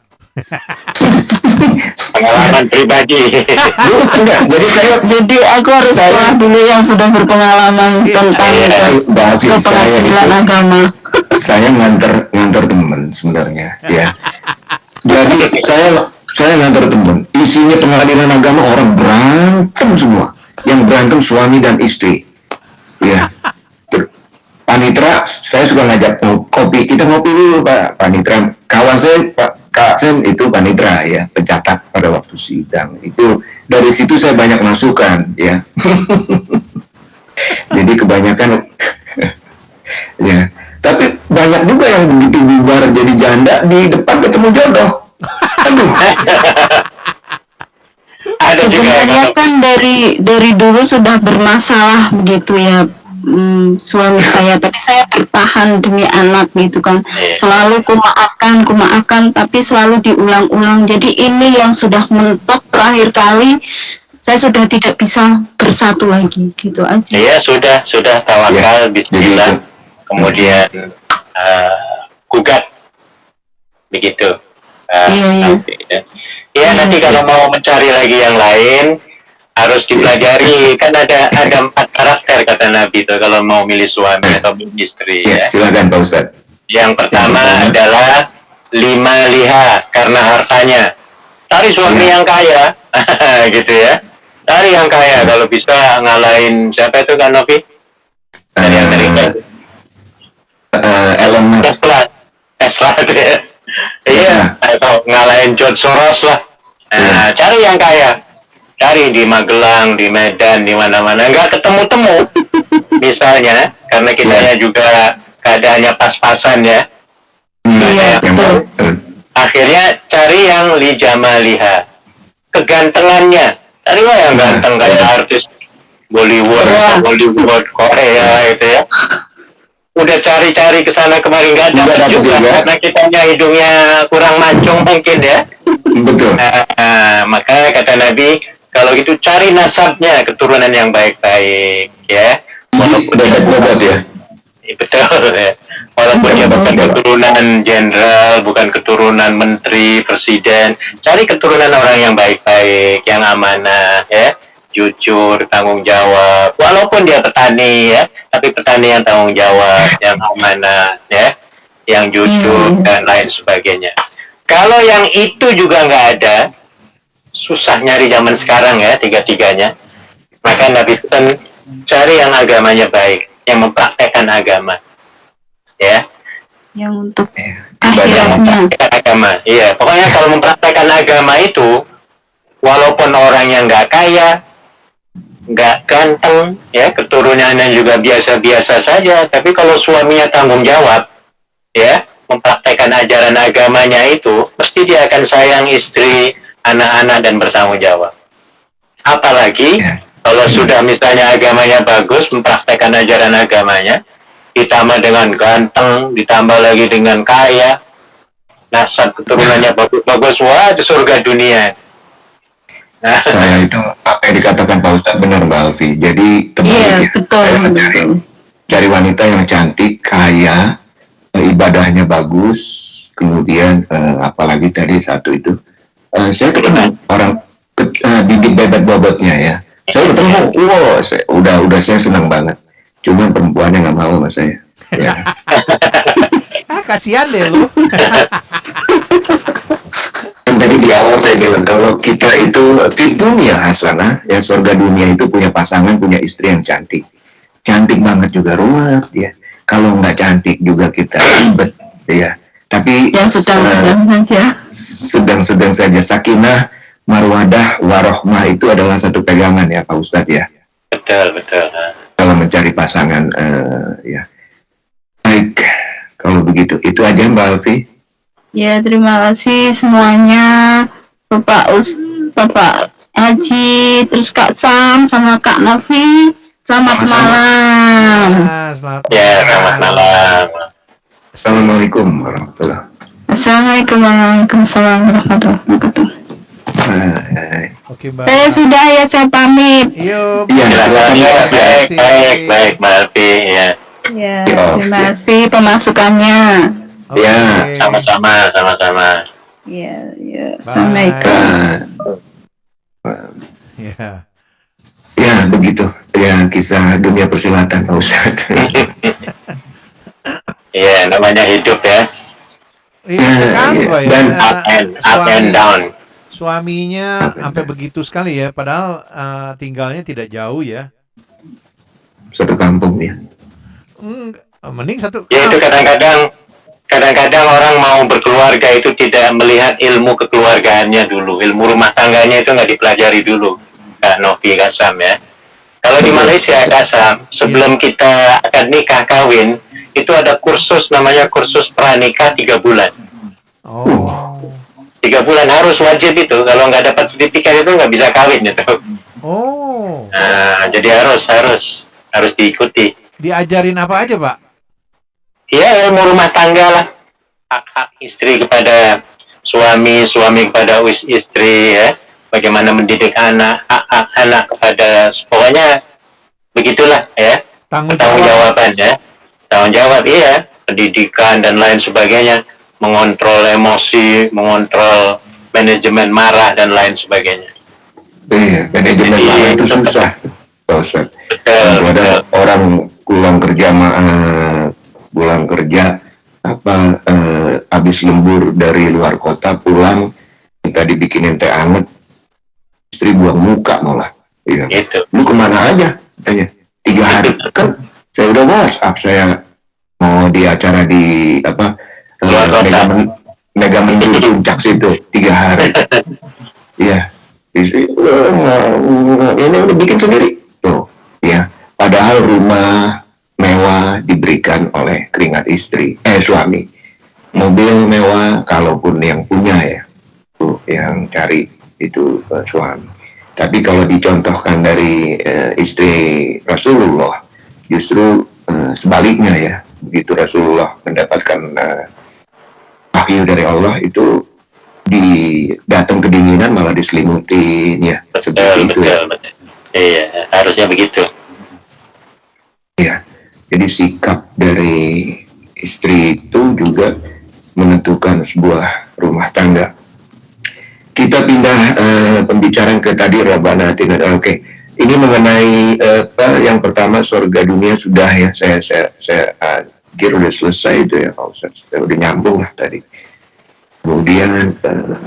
Pengalaman pribadi.
Enggak,
Jadi aku harus sekolah dulu yang sudah berpengalaman tentang pengadilan agama.
Saya nganter teman sebenarnya, ya. Jadi saya nganter teman. Isinya pengadilan agama orang berantem semua. Yang berantem suami dan istri, ya. Panitera, saya suka ngajak kopi. Kita ngopi dulu Pak. Panitera, kawan saya Kak Sen itu panitera ya, pencatat pada waktu sidang. Itu dari situ saya banyak masukan ya. Jadi kebanyakan ya. Tapi banyak juga yang begitu bubar jadi janda di depan ketemu jodoh. Aduh.
Sebenarnya kan dari dulu sudah bermasalah begitu ya, suami saya, tapi saya bertahan demi anak gitu kan. Selalu ku maafkan, tapi selalu diulang-ulang. Jadi ini yang sudah mentok, terakhir kali saya sudah tidak bisa bersatu lagi gitu aja.
Iya, sudah tawakal, bismillah, kemudian gugat begitu. Iya, nanti kalau mau mencari lagi yang lain harus dipelajari, kan ada 4 karakter kata Nabi itu kalau mau milih suami atau milih istri.
Ya, silakan Pak Ustadz.
Yang pertama adalah 5 liha karena hartanya. Cari suami yang kaya, gitu ya. Cari yang kaya, kalau bisa ngalahin siapa itu kan Novi? Dari Amerika.
Elon Musk.
Tesla ya. Iya, atau ngalahin George Soros lah. Nah, cari yang kaya. cari di Magelang, di Medan, di mana-mana, nggak ketemu-temu. Misalnya, karena kitanya juga keadaannya pas-pasan ya.
Iya, betul.
Akhirnya cari yang li jamaliha, kegantengannya. Cari yang ganteng kayak artis Bollywood, Korea itu ya. Udah cari-cari ke sana kemari nggak dapat juga karena kitanya hidungnya kurang mancung mungkin ya.
Betul.
Makanya kata Nabi, kalau gitu cari nasabnya, keturunan yang baik-baik ya. Walaupun
bobot ya.
Betul ya. Walaupun dia bukan keturunan jenderal, bukan keturunan menteri, presiden, cari keturunan orang yang baik-baik, yang amanah ya, jujur, tanggung jawab. Walaupun dia petani ya, tapi petani yang tanggung jawab, yang amanah ya, yang jujur dan lain sebagainya. Kalau yang itu juga nggak ada, susah nyari zaman sekarang ya, tiga-tiganya. Maka Nabi pesan cari yang agamanya baik, yang mempraktekkan agama. Ya,
yang untuk
akhiratnya agama. Iya, pokoknya kalau mempraktekkan agama itu, walaupun orangnya nggak kaya, nggak ganteng, ya keturunannya juga biasa-biasa saja, tapi kalau suaminya tanggung jawab, ya mempraktekkan ajaran agamanya itu, pasti dia akan sayang istri, anak-anak dan bertanggung jawab. Apalagi kalau sudah misalnya agamanya bagus, mempraktekkan ajaran agamanya, ditambah dengan ganteng, ditambah lagi dengan kaya, nasab keturunannya bagus-bagus, wah itu surga dunia. Nah.
Saya itu apa yang dikatakan Pak Ustadz benar Mbak Alfi. Jadi terbalik ya. Saya mencari wanita yang cantik, kaya, ibadahnya bagus, kemudian apalagi tadi satu itu, saya ketemu orang bibit bebet bobotnya ya. Saya ketemu, wow, udah saya senang banget. Cuma perempuannya nggak mau sama saya. Ya.
Kasihan deh lu.
Tadi di awal saya bilang kalau kita itu di dunia hasanah, ya surga dunia itu punya pasangan, punya istri yang cantik, cantik banget juga ruwet ya. Kalau nggak cantik juga kita ribet ya. Tapi yang sedang-sedang saja, sakinah, marwadah, warohmah itu adalah satu pegangan ya Pak Ustadz ya.
Betul.
Kalau mencari pasangan ya. Baik, kalau begitu itu aja Mbak Alfi.
Ya, terima kasih semuanya, Bapak Haji, terus Kak Sam sama Kak Novi. Selamat malam.
Ya, selamat malam.
Assalamualaikum warahmatullahi wabarakatuh.
Assalamualaikum warahmatullahi wabarakatuh.
Oke, Mbak.
Saya sudah ya, saya pamit.
Yuk.
Baik, Mbak Alfi ya.
Ya, terima kasih pemasukannya.
Ya, sama-sama.
Ya, assalamualaikum.
Ya, begitu. Ya, kisah dunia persilatan Pak Ustadz.
Iya, namanya hidup ya.
Dan
up and down.
Suaminya sampai begitu sekali ya, padahal tinggalnya tidak jauh ya.
Satu kampung ya.
Mending satu.
Ya itu kadang-kadang orang mau berkeluarga itu tidak melihat ilmu kekeluargaannya dulu, ilmu rumah tangganya itu nggak dipelajari dulu, Kak Novi, Kak Sam ya. Kalau di Malaysia Kak Sam, sebelum kita akan nikah kawin, itu ada kursus namanya kursus pranikah 3 bulan. 3 bulan harus wajib itu, kalau nggak dapat sertifikat itu nggak bisa kawin itu. Nah, jadi harus diikuti.
Diajarin apa aja Pak?
Ya, ilmu rumah tangga lah. Hak-hak istri kepada suami kepada istri ya. Bagaimana mendidik anak, hak anak kepada, pokoknya begitulah ya. Tanggung jawaban ya. Tanggung jawab iya, pendidikan dan lain sebagainya, mengontrol emosi, mengontrol manajemen marah dan lain sebagainya.
Iya, manajemen marah itu susah, Pak Ustadz. Ada orang pulang kerja habis lembur dari luar kota pulang, minta dibikinin teh anget, istri buang muka malah. Iya. Lu kemana aja? Tanya. 3 hari kan saya udah WhatsApp, saya mau di acara di Mega Mendung Puncak situ 3 hari. Iya, Istri ini udah bikin sendiri tuh ya, padahal rumah mewah diberikan oleh keringat suami, mobil mewah kalaupun yang punya ya, tuh yang cari itu suami. Tapi kalau dicontohkan dari istri Rasulullah, justru sebaliknya ya, begitu Rasulullah mendapatkan wahyu dari Allah itu datang kedinginan malah diselimutin ya, seperti itu ya.
Iya, harusnya begitu.
Ya, jadi sikap dari istri itu juga menentukan sebuah rumah tangga. Kita pindah pembicaraan ke tadi Rabbana Atina. Oke, ini mengenai yang pertama surga dunia sudah ya, saya kira udah selesai itu ya Pak Ustaz, udah nyambung lah tadi. Kemudian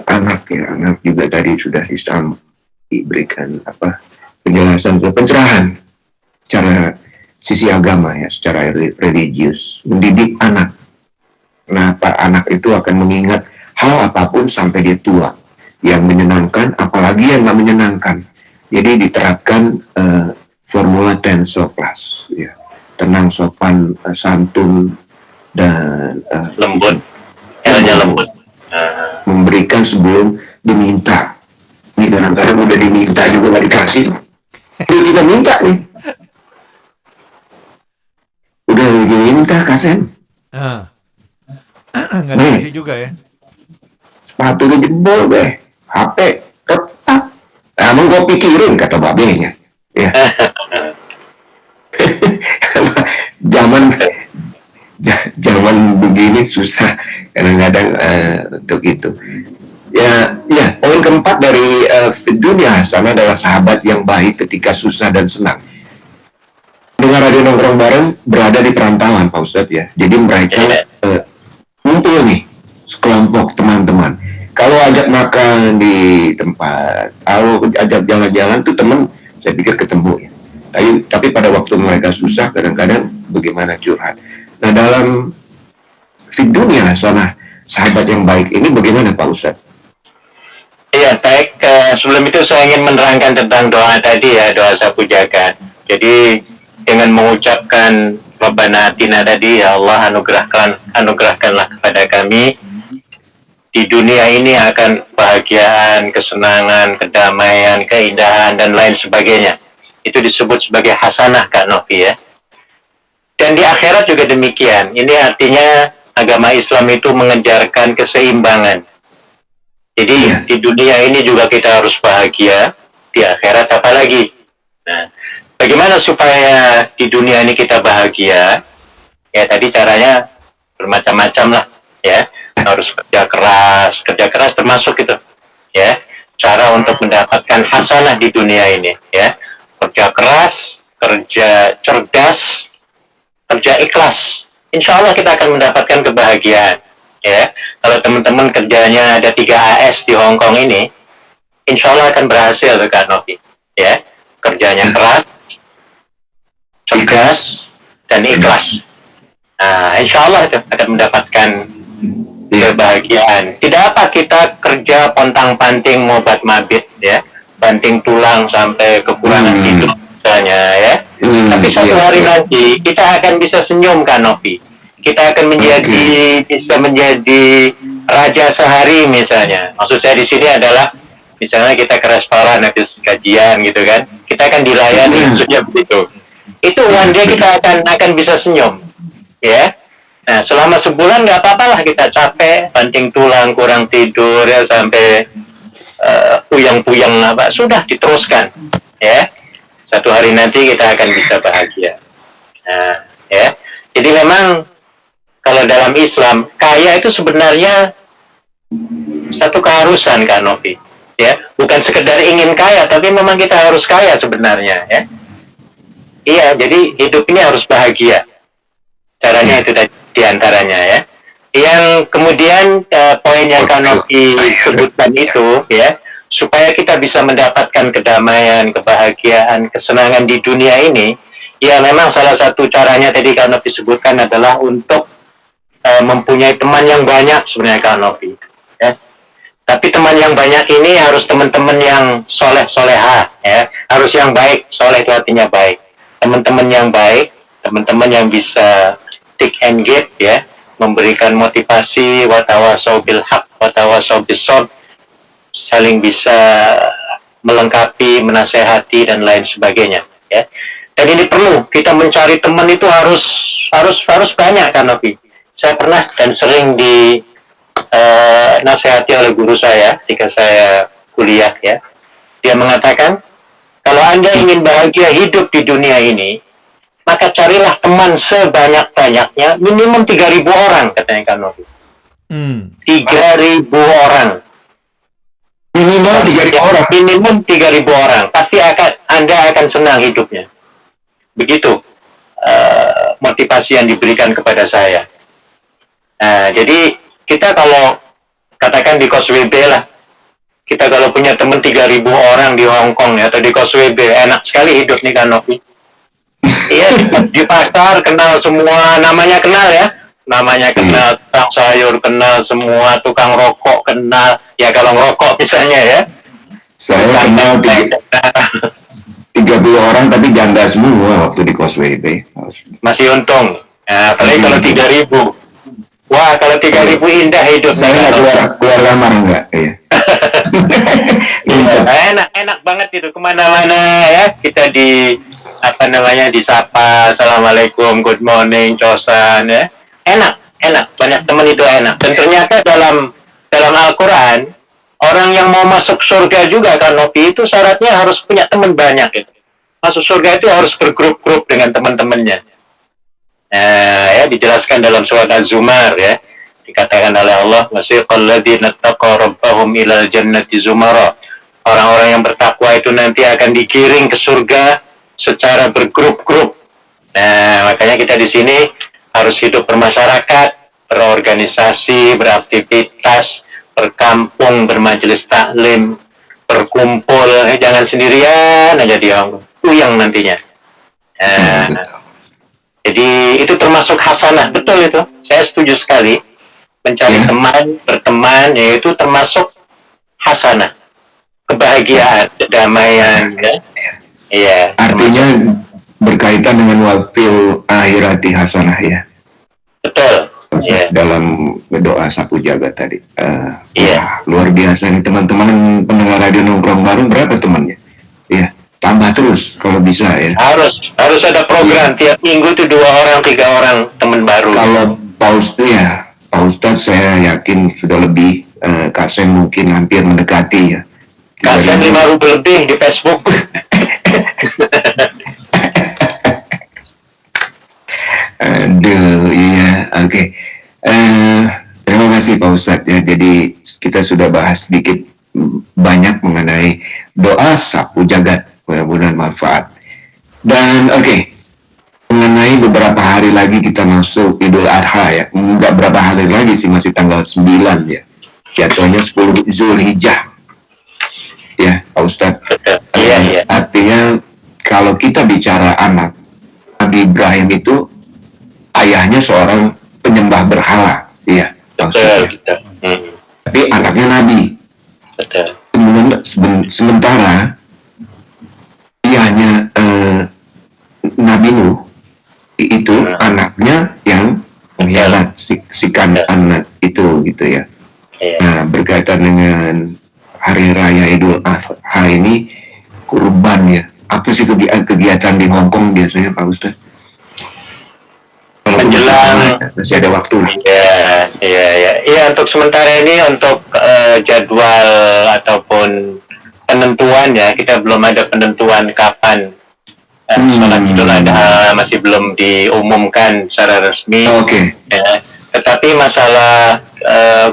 anak juga tadi sudah diberikan penjelasan, pencerahan cara sisi agama ya, secara religius, mendidik anak. Kenapa anak itu akan mengingat hal apapun sampai dia tua, yang menyenangkan apalagi yang nggak menyenangkan. Jadi diterapkan formula Tenso Plus ya, tenang, sopan, santun, dan
lembut.
Memberikan sebelum diminta. Ini kadang-kadang udah diminta juga nggak dikasih. Udah kita minta nih. Udah diminta kasen.
Nggak dikasih juga ya.
Sepatunya jebol deh. HP retak. Emang gue pikirin kata babenya. Ya. Zaman begini susah kadang-kadang untuk itu. Ya, poin keempat dari dunia Hasanah adalah sahabat yang baik ketika susah dan senang. Dengar radio nongkrong bareng berada di perantauan Pak Ustadz ya. Jadi mereka ngumpul nih sekelompok teman-teman. Kalau ajak makan di tempat, kalau ajak jalan-jalan tuh teman, saya pikir ketemu ya. Tapi pada waktu mereka susah kadang-kadang bagaimana curhat. Nah dalam dunia Hasanah sahabat yang baik ini bagaimana Pak Ustadz?
Iya baik, sebelum itu saya ingin menerangkan tentang doa tadi ya, doa sapu jagat. Jadi dengan mengucapkan Rabbana Atina tadi, ya Allah anugerahkanlah kepada kami di dunia ini akan kebahagiaan, kesenangan, kedamaian, keindahan dan lain sebagainya. Itu disebut sebagai hasanah Kak Novi ya. Dan di akhirat juga demikian. Ini artinya agama Islam itu mengejarkan keseimbangan. Jadi di dunia ini juga kita harus bahagia, di akhirat apalagi. Nah, bagaimana supaya di dunia ini kita bahagia? Ya tadi caranya bermacam-macam lah, ya. Harus kerja keras termasuk itu, ya. Cara untuk mendapatkan hasanah di dunia ini, ya. Kerja keras, kerja cerdas, kerja ikhlas. Insya Allah kita akan mendapatkan kebahagiaan. Ya, kalau teman-teman kerjanya ada 3 AS di Hong Kong ini, insya Allah akan berhasil Kak Novi. Ya, kerjanya keras, cerdas, dan ikhlas. Nah, insya Allah itu akan mendapatkan kebahagiaan. Tidak apa kita kerja pontang-panting mobat mabit, ya, banting tulang sampai kekurangan tidur misalnya, ya. Tapi satu hari nanti kita akan bisa senyum Kak Novi. Kita akan bisa menjadi raja sehari misalnya. Maksud saya di sini adalah misalnya kita ke restoran habis gajian gitu kan, kita akan dilayani maksudnya begitu. Itu one day kita akan bisa senyum, ya. Nah selama sebulan nggak apa-apa lah kita capek, banting tulang, kurang tidur ya sampai puyang-puyang apa, sudah diteruskan, ya. Satu hari nanti kita akan bisa bahagia. Nah, ya. Jadi memang kalau dalam Islam, kaya itu sebenarnya satu keharusan Kak Novi, ya, bukan sekedar ingin kaya, tapi memang kita harus kaya sebenarnya, ya. Iya, jadi hidup ini harus bahagia. Caranya itu diantaranya, ya. Yang kemudian poin yang Kak Novi sebutkan itu, ya, supaya kita bisa mendapatkan kedamaian, kebahagiaan, kesenangan di dunia ini, ya memang salah satu caranya tadi Kak Novi sebutkan adalah untuk mempunyai teman yang banyak sebenarnya Kak Novi, ya. Tapi teman yang banyak ini harus teman-teman yang soleh-soleha, ya. Harus yang baik, soleh itu artinya baik. Teman-teman yang baik, teman-teman yang bisa take and give, ya, memberikan motivasi, watawasau bil haq, watawasau bis sabr, saling bisa melengkapi, menasehati dan lain sebagainya, ya. Dan ini perlu, kita mencari teman itu harus banyak kan, Novi. Saya pernah dan sering nasihati oleh guru saya ketika saya kuliah, ya. Dia mengatakan, kalau Anda ingin bahagia hidup di dunia ini, maka carilah teman sebanyak-banyaknya, minimum 3.000 orang, katanya kan Novi. 3.000 orang.
Minimal 3.000 orang.
Minimum 3.000 orang. Pasti Anda akan senang hidupnya. Begitu motivasi yang diberikan kepada saya. Nah, jadi kita kalau katakan di kos WB lah, kita kalau punya teman 3.000 orang di Hong Kong ya, atau di kos WB, enak sekali hidup nih kan Novi. Iya, di pasar kenal semua, namanya kenal ya, namanya kenal, tukang sayur kenal semua, tukang rokok kenal, ya kalau ngerokok misalnya ya.
Saya kenal 30 orang tapi janda semua waktu di kos WB.
Masih untung. Nah, apalagi kalau 3.000. Wah, kalau 3.000 indah hidup.
Saya nggak keluar kamar enggak? Iya.
Enak banget itu, kemana-mana ya. Kita disapa, assalamualaikum, good morning, cosan ya. Enak. Banyak teman itu enak. Dan ternyata dalam Al-Quran, orang yang mau masuk surga juga kan Novi, itu syaratnya harus punya teman banyak itu. Masuk surga itu harus bergrup-grup dengan teman-temannya. Ya, dijelaskan dalam surat Az-Zumar ya. Dikatakan oleh Allah, wasiqal ladzina taqaw rabbahum ilal jannati zumara. Orang-orang yang bertakwa itu nanti akan digiring ke surga secara bergrup-grup. Nah, makanya kita di sini harus hidup bermasyarakat, berorganisasi, beraktivitas, berkampung, bermajelis taklim, berkumpul, jangan sendirian aja dia uyang nantinya. Jadi itu termasuk hasanah, betul itu. Saya setuju sekali. Mencari teman, berteman, yaitu termasuk hasanah, kebahagiaan, kedamaian. Iya.
Artinya berkaitan dengan wafil akhirati hasanah ya.
Betul.
Dalam doa sapu jagat tadi. Wah, luar biasa nih teman-teman pendengar radio nongkrong bareng, berapa temannya? Iya. Tambah terus kalau bisa ya.
Harus ada program tiap minggu itu 2 orang 3 orang teman baru.
Kalau Pak Ustadz saya yakin sudah lebih, Kak Sen mungkin hampir mendekati ya.
Kak Sen 5.000 lebih di Facebook.
Aduh, iya, oke. Terima kasih Pak Ustadz ya. Jadi kita sudah bahas sedikit banyak mengenai doa sapu jagat. Mudah-mudahan manfaat. Dan mengenai beberapa hari lagi kita masuk Idul Adha ya. Enggak berapa hari lagi sih, masih tanggal 9 ya. Jatuhnya 10 Zulhijjah. Ya, Pak Ustadz.
Iya.
Artinya kalau kita bicara anak, Nabi Ibrahim itu ayahnya seorang penyembah berhala. Iya,
betul.
Tapi anaknya Nabi.
Betul.
Sementara ayahnya Nabi Nuh itu anaknya yang mengkhianat sikan anak itu gitu ya. Nah, berkaitan dengan hari raya Idul Adha ini kurban ya. Apa sih kegiatan di Hong Kong biasanya Pak Ustadz?
Menjelang
masih ada waktu lah.
Iya, untuk sementara ini untuk jadwal ataupun penentuan ya, kita belum ada penentuan kapan sholat Idul Adha, masih belum diumumkan secara resmi. Ya. Tetapi masalah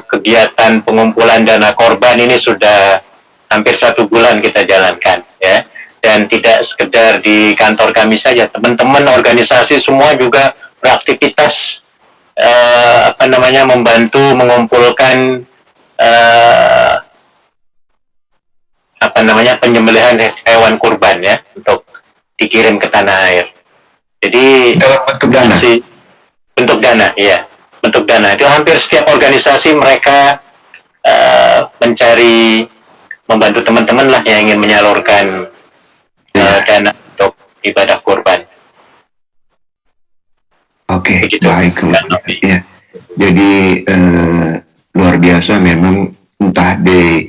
kegiatan pengumpulan dana korban ini sudah hampir 1 bulan kita jalankan ya, dan tidak sekedar di kantor kami saja, teman-teman organisasi semua juga beraktivitas membantu mengumpulkan penyembelihan hewan kurban ya, untuk dikirim ke tanah air. Jadi bentuk dana, iya, bentuk dana itu hampir setiap organisasi mereka mencari, membantu teman-teman lah yang ingin menyalurkan dana untuk ibadah kurban.
Oke,
Begitu.
baik. Ya. Jadi luar biasa memang, entah di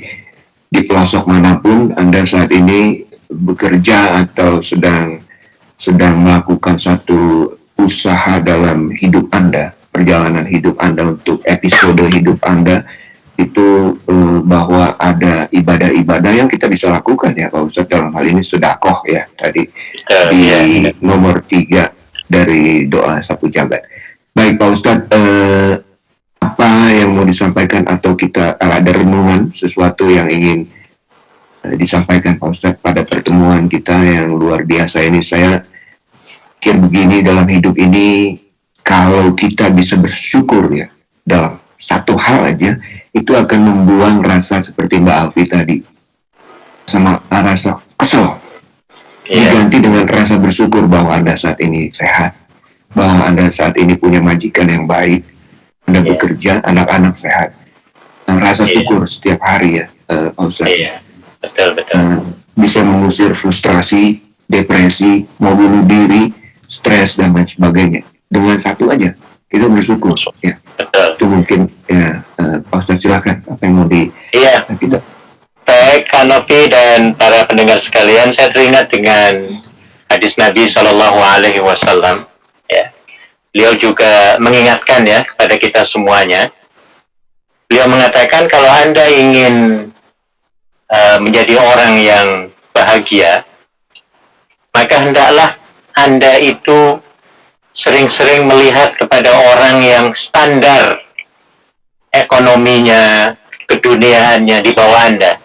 pelosok manapun Anda saat ini bekerja atau sedang melakukan satu usaha dalam hidup Anda, perjalanan hidup Anda, untuk episode hidup Anda, itu bahwa ada ibadah-ibadah yang kita bisa lakukan ya Pak Ustadz, dalam hal ini sedekah ya tadi di nomor 3 dari doa sapu jagat. Baik Pak Ustadz, apa yang mau disampaikan, atau kita ada renungan sesuatu yang ingin disampaikan Pak Ustadz pada pertemuan kita yang luar biasa ini? Saya pikir begini, dalam hidup ini kalau kita bisa bersyukur ya dalam satu hal aja, itu akan membuang rasa seperti Mbak Alfi tadi, sama rasa kesel, diganti dengan rasa bersyukur bahwa Anda saat ini sehat, bahwa Anda saat ini punya majikan yang baik, Anda bekerja, anak-anak sehat. Rasa syukur setiap hari ya Pak Ustadz.
Betul.
Bisa mengusir frustrasi, depresi, mau bunuh diri, stres dan lain sebagainya. Dengan satu aja kita bersyukur ya. Itu mungkin ya Pak Ustadz, silakan apa yang mau kita.
Baik, Kak Novi dan para pendengar sekalian, saya teringat dengan hadis Nabi Shallallahu Alaihi Wasallam. Ya, beliau juga mengingatkan ya kepada kita semuanya. Beliau mengatakan kalau Anda ingin menjadi orang yang bahagia, maka hendaklah Anda itu sering-sering melihat kepada orang yang standar ekonominya, keduniaannya di bawah Anda.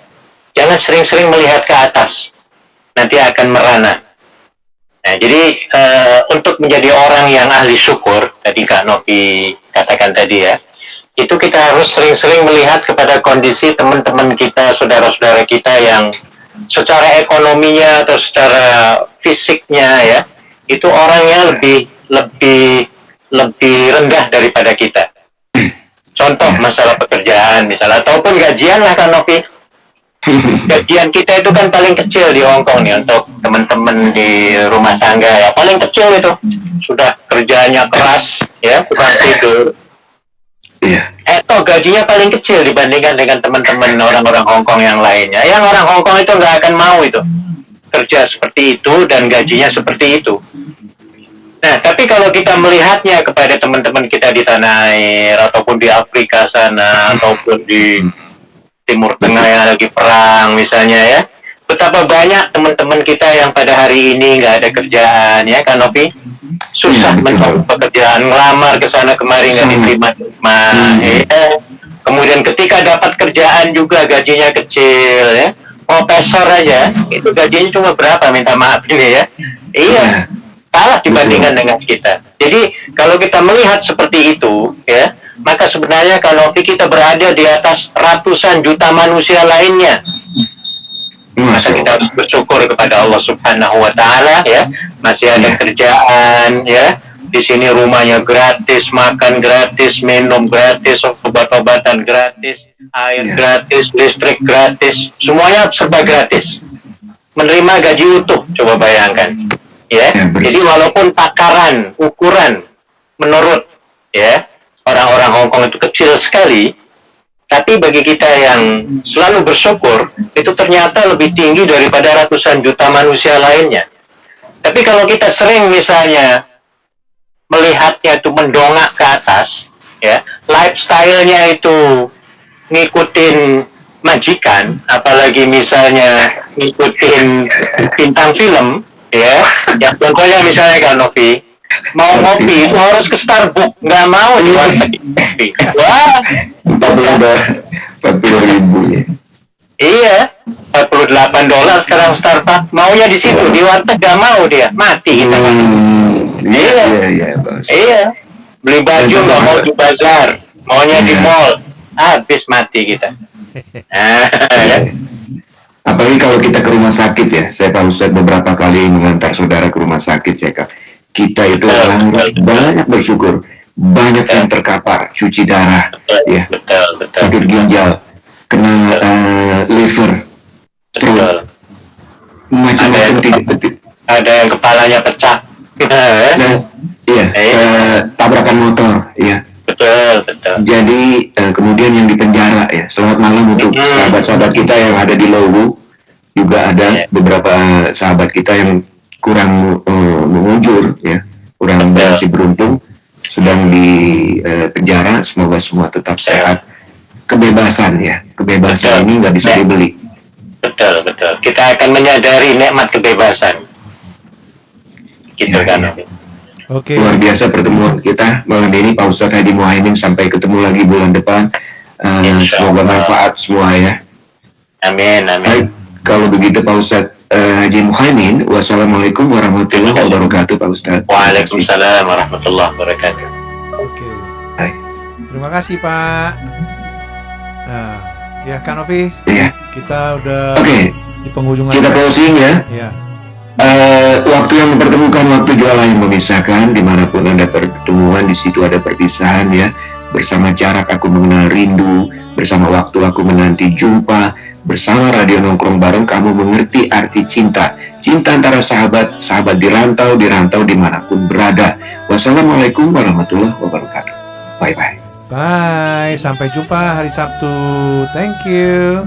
Jangan sering-sering melihat ke atas, nanti akan merana. Nah, jadi untuk menjadi orang yang ahli syukur, tadi Kak Novi katakan tadi ya, itu kita harus sering-sering melihat kepada kondisi teman-teman kita, saudara-saudara kita yang secara ekonominya atau secara fisiknya ya, itu orangnya lebih rendah daripada kita. Contoh masalah pekerjaan misalnya, ataupun gajian lah Kak Novi. Gajian kita itu kan paling kecil di Hong Kong nih, untuk teman-teman di rumah tangga ya, paling kecil itu. Sudah kerjanya keras ya, bukan tidur. Gajinya paling kecil dibandingkan dengan teman-teman orang-orang Hong Kong yang lainnya. Yang orang Hong Kong itu nggak akan mau itu kerja seperti itu dan gajinya seperti itu. Nah, tapi kalau kita melihatnya kepada teman-teman kita di tanah air, ataupun di Afrika sana, ataupun di Timur Tengah yang lagi perang misalnya ya, betapa banyak teman-teman kita yang pada hari ini nggak ada kerjaan ya Kak Novi, susah mencari pekerjaan, ngelamar ke sana kemari nggak diterima. Kemudian ketika dapat kerjaan juga gajinya kecil ya, profesor aja itu gajinya cuma berapa, minta maaf ini ya, kalah dibandingkan dengan kita. Jadi kalau kita melihat seperti itu ya, maka sebenarnya kalau kita berada di atas ratusan juta manusia lainnya. Maka kita harus bersyukur kepada Allah Subhanahu wa Ta'ala ya, masih ada kerjaan ya, di sini rumahnya gratis, makan gratis, minum gratis, obat-obatan gratis, air gratis, listrik gratis, semuanya serba gratis. Menerima gaji utuh, coba bayangkan ya. Jadi walaupun takaran, ukuran menurut ya orang-orang Hong Kong itu kecil sekali, tapi bagi kita yang selalu bersyukur, itu ternyata lebih tinggi daripada ratusan juta manusia lainnya. Tapi kalau kita sering misalnya melihatnya itu mendongak ke atas, ya, lifestyle-nya itu ngikutin majikan, apalagi misalnya ngikutin bintang film, ya, yang contohnya misalnya Kak Novi, mau ngopi itu harus ke Starbucks, nggak mau di warteg kopi. Wah,
40.000 ya.
Iya, $48 sekarang Starbucks. Maunya di situ, di warteg nggak mau dia, mati kita. Iya. Beli baju nggak mau di bazar, maunya di mall, habis mati kita.
Apalagi kalau kita ke rumah sakit ya, saya Pak Ustadz beberapa kali mengantar saudara ke rumah sakit, kita itu harus banyak bersyukur. Banyak yang terkapar, cuci darah, ya, sakit ginjal, kena liver,
Betul.
macam-macam
Ada yang kepalanya pecah.
Iya, tabrakan motor, ya.
Betul.
Jadi kemudian yang di penjara, ya. Selamat malam untuk sahabat-sahabat kita yang ada di Lowu. Juga ada beberapa sahabat kita yang kurang mengujur, ya, kurang berhasil beruntung, sedang di penjara. Semoga semua tetap sehat. Kebebasan, ya, kebebasan ini nggak bisa dibeli.
Betul. Kita akan menyadari nikmat kebebasan. Gitu kan.
Oke.
Luar biasa pertemuan kita malam ini, Pak Ustadz Hadi Muhaimin. Sampai ketemu lagi bulan depan. Semoga manfaat semua, ya.
Amin.
Baik, kalau begitu Pak Ustadz Haji Muhaimin, wassalamualaikum warahmatullahi wabarakatuh, Pak Ustadz.
Waalaikumsalam warahmatullahi wabarakatuh.
Oke.
Baik.
Terima kasih Pak. Nah, ya Kak Novi.
Iya.
Kita udah di penghujung
Kita closing, ya.
Iya.
Waktu yang mempertemukan, waktu jualan yang memisahkan. Dimanapun ada pertemuan, di situ ada perpisahan, ya. Bersama jarak aku mengenal rindu, bersama waktu aku menanti jumpa, bersama radio nongkrong bareng kamu mengerti arti cinta. Cinta antara sahabat di rantau dimanapun berada. Wassalamualaikum warahmatullahi wabarakatuh. Bye.
Bye, sampai jumpa hari Sabtu. Thank you.